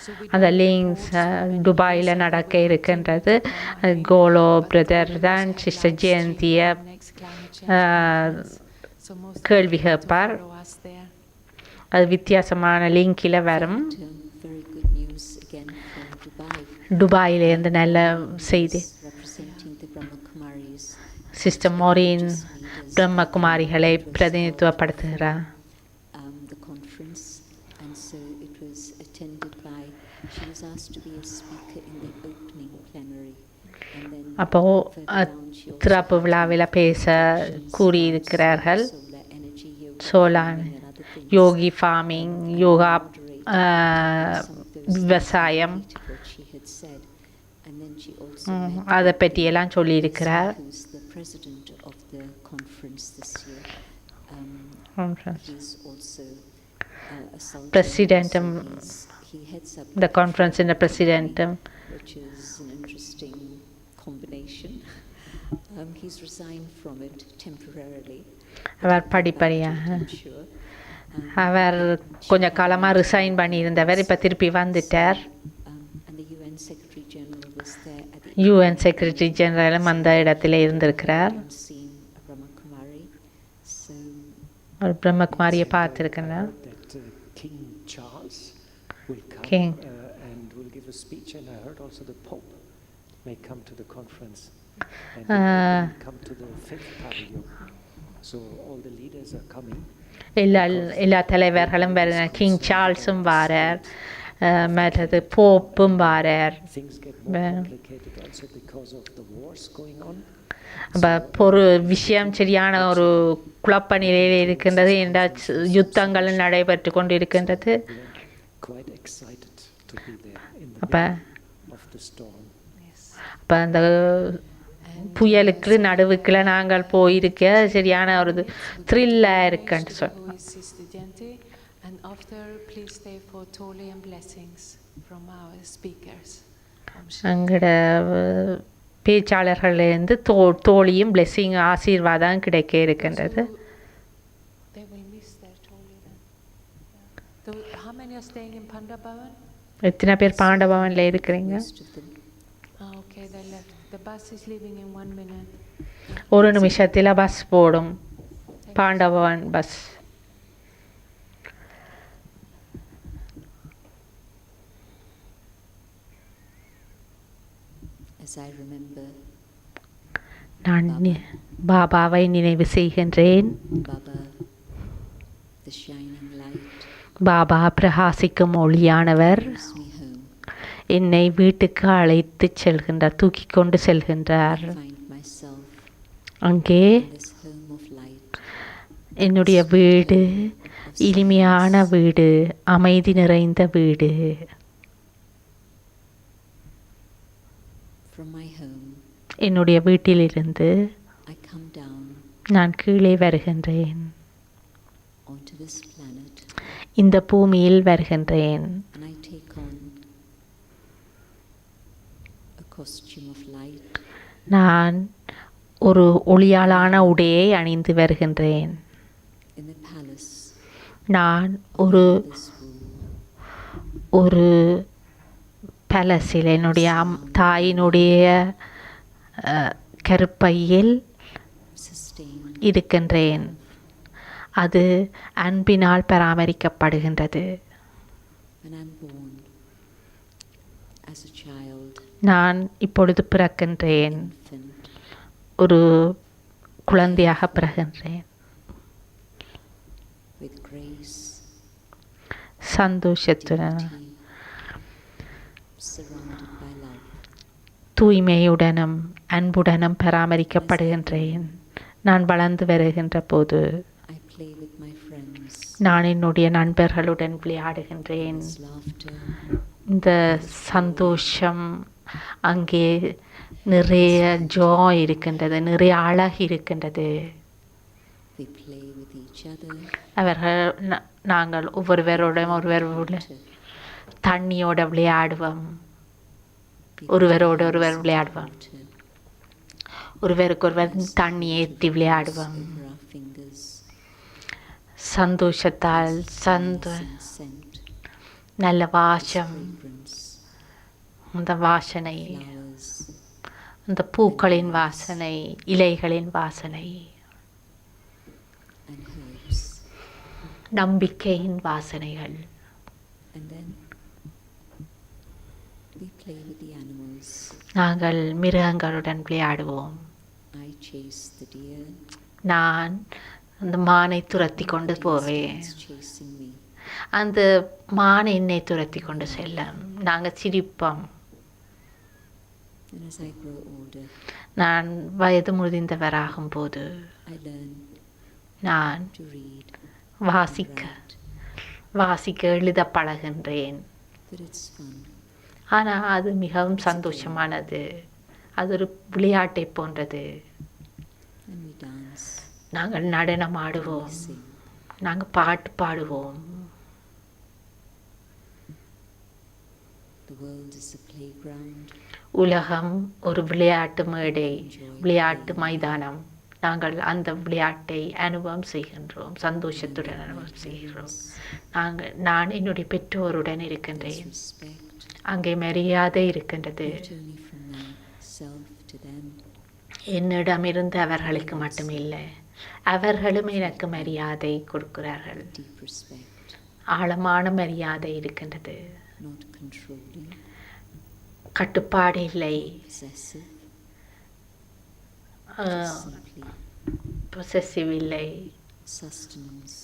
So we அந்த don't links report so துபாயில் many நடக்க ways இருக்கின்றது. and கோலோ but brother we தான் also have sister live stream ஜெயந்தியை on next climate change conference. So most கேள்வி welcome to கேட்பார். follow us there. அது வித்தியாசமான லிங்கில் வரும். Very good news again from Dubai. துபாயிலேருந்து நல்ல செய்தி. Representing the Brahmakumaris. Sister Maureen பிரம்மகுமாரிகளை பிரதிநிதித்துவப்படுத்துகிறார். The conference, and so it was attended by, she was asked to be a speaker in the opening plenary, and then அப்போ further down she also திறப்பு had விழாவில் பேச கூறியிருக்கிறார்கள். solar energy, yoga, solar farming and other things. Yogi farming, yoga, விவசாயம், What she had said, and then she also met அதை பற்றியெல்லாம் சொல்லியிருக்கிறார். who's the president of the conference this year. He's also a Sultan, President, so he heads up the conference in the president. which is an interesting combination. He's resigned from it temporarily. அவர் படிப்படியாக, I'm sure. அவர் கொஞ்ச காலமாக resign பண்ணியிருந்தவர், இப்போ திருப்பி வந்துட்டார். And the UN Secretary General was there at the UN secretary ஜெனரலும் அந்த இடத்துல இருந்திருக்கிறார். seen a Brahmakumari. So ஒரு பிரம்மகுமாரியை பார்த்துருக்கிறார். That King Charles will come King. And will give a speech, and I heard also the Pope may come to the conference and will come to the 5th pavilion. So all the leaders are coming. எல்லா தலைவர்களும் வர, king சார்ல்ஸும் வாரார், மற்றது போப்பும் வாரார். Things get more complicated also because of the wars going on. அப்போ ஒரு விஷயம் சரியான ஒரு குழப்ப நிலையில் இருக்கின்றது, என்றால் யுத்தங்கள் நடைபெற்று கொண்டு இருக்கின்றது. We are quite excited to be there in the அப்போ middle of the storm. அப்போ அந்த புயலுக்கு நடுவுக்குள்ள நாங்கள் போயிருக்க சரியான ஒரு த்ரில்லாக இருக்குன்னு சொல். Who is Sister Jayanti, and after please stay for Toli and blessings from our speakers. எங்களோட பேச்சாளர்களிலிருந்து தோழியும் பிளெஸ்ஸிங் ஆசீர்வாதம் கிடைக்க இருக்கின்றது. They will miss their Toli then. How many are staying in Pandabhavan? எத்தனை பேர் பாண்டபவனில் இருக்கிறீங்க? most of them. Okay, they left. The bus is leaving in 1 minute. ஒரு நிமிஷத்தில் பஸ் போடும், பாண்டபவன் பஸ். As I remember நான் பாபாவை நினைவு செய்கின்றேன். Baba, the shining light, Baba பிரகாசிக்கும் ஒளியானவர் brings me home. என்னை வீட்டுக்கு அழைத்து செல்கின்றார், தூக்கி கொண்டு செல்கின்றார். I find myself அங்கே in this home of light. என்னுடைய வீடு இனிமையான வீடு, அமைதி நிறைந்த வீடு. From my home, என்னுடைய வீட்டிலிருந்து I come down நான் கீழே வருகின்றேன், onto this planet, இந்த பூமியில் வருகின்றேன். and I take on a costume of light. நான் ஒரு ஒளியாலான உடையை அணிந்து வருகின்றேன். In the palace, நான் of ஒரு your mother's womb, ஒரு பேலஸில் என்னுடைய தாயினுடைய கருப்பையில் sustained இருக்கின்றேன். அது அன்பினால் பராமரிக்கப்படுகின்றது. and I'm born as a child, நான் இப்பொழுது பிறக்கின்றேன், infant, ஒரு குழந்தையாக பிறகின்றேன். with grace, சந்தோஷத்துடன், dignity, surrounded by love. தூய்மையுடனும் அன்புடனும் பராமரிக்கப்படுகின்றேன். நான் வளர்ந்து வருகின்ற போது I play with my friends. நான் என்னுடைய நண்பர்களுடன் விளையாடுகின்றேன். There's laughter, இந்த சந்தோஷம், அங்கே நிறைய ஜாய் இருக்கின்றது, நிறைய அழகு இருக்கின்றது. we play with each other. அவர்கள் நாங்கள் ஒருவரோடும் தண்ணியோட விளையாடுவோம், We ஒருவரோடு play ஒருவர் with விளையாடுவோம், water, ஒருவருக்கு ஒருவர் தண்ணி ஏற்றி விளையாடுவோம். over our fingers, சந்தோஷத்தால் nice and scent, நல்ல வாசம், fragrance, அந்த வாசனை, flowers, அந்த பூக்களின் வாசனை, இலைகளின் வாசனை, and herbs. நம்பிக்கையின் வாசனைகள். And then we play with the animals. நாங்கள் மிருகங்களுடன் விளையாடுவோம். I chase the deer. நான் அந்த மானை துரத்தி கொண்டு போவேன். It's chasing me. அந்த மான் என்னை துரத்தி கொண்டு செல்லும். நாங்கள் சிரிப்போம். And as I grow older, நான் வயது முதிர்ந்தவராகும் போது I learn நான் to read, வாசிக்க write, வாசிக்க எழுத பழகின்றேன். that it's fun. ஆனால் அது மிகவும் சந்தோஷமானது, அது ஒரு விளையாட்டை போன்றது. And we dance, நாங்கள் நடனம் we ஆடுவோம், sing. நாங்கள் பாட்டு பாடுவோம். The world is a playground. உலகம் ஒரு விளையாட்டு மேடை, விளையாட்டு மைதானம். நாங்கள் அந்த விளையாட்டை அனுபவம் செய்கின்றோம், சந்தோஷத்துடன் அனுபவம் செய்கிறோம். நான் என்னுடைய பெற்றோருடன் இருக்கின்றேன். There's respect, அங்கே மரியாதை இருக்கின்றது. not only from myself to them, என்னிடமிருந்து அவர்களுக்கு மட்டுமில்லை, அவர்களும் எனக்கு மரியாதை கொடுக்கிறார்கள். deep respect, ஆழமான மரியாதை இருக்கின்றது. not controlling, கட்டுப்பாடு இல்லை, possessive, simply பொசசிவ் இல்லை, sustenance,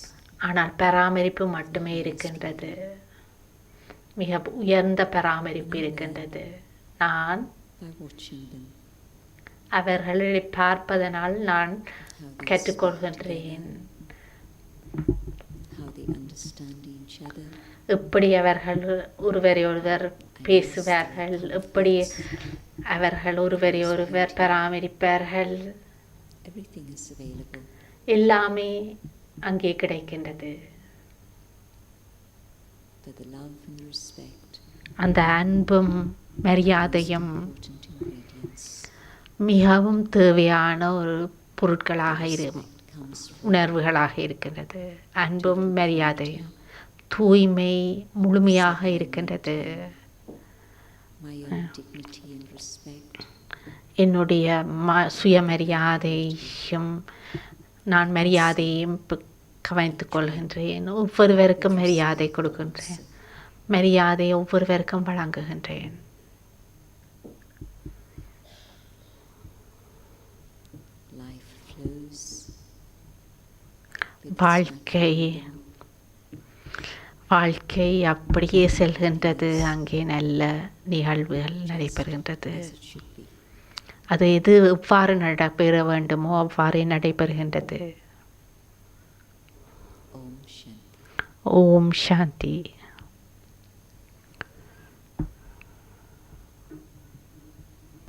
ஆனால் பராமரிப்பு மட்டுமே இருக்கின்றது. மிக உயர்ந்த பராமரிப்பு இருக்கின்றது. நான் by watching them, அவர்களை பார்ப்பதனால் நான் how they கற்றுக்கொள்கின்றேன். how they understand each other, எப்படி அவர்கள் ஒருவரை ஒருவர் பேசுவார்கள், எப்படி அவர்கள் ஒருவரை ஒருவர் பராமரிப்பார்கள், everything is available. எல்லாமே அங்கே கிடைக்கின்றது. But the love and the respect, அந்த அன்பும் மரியாதையும் important ingredients, மிகவும் தேவையான ஒரு பொருட்களாக comes from உணர்வுகளாக இருக்கின்றது. அன்பும் மரியாதையும் தூய்மை முழுமையாக இருக்கின்றது. my own dignity and respect, என்னுடைய சுயமரியாதையும் நான் மரியாதையும் கவனித்துக் கொள்கின்றேன். ஒவ்வொருவருக்கும் மரியாதை கொடுக்கின்றேன், மரியாதை ஒவ்வொருவருக்கும் வழங்குகின்றேன். life flows with its வாழ்க்கை natural வாழ்க்கை அப்படியே செல்கின்றது. அங்கே நல்ல நிகழ்வுகள் நடைபெறுகின்றது. as it should be. அது எது எவ்வாறு நடைபெற வேண்டுமோ அவ்வாறே நடைபெறுகின்றது. Om Shanti. ஓம் சாந்தி.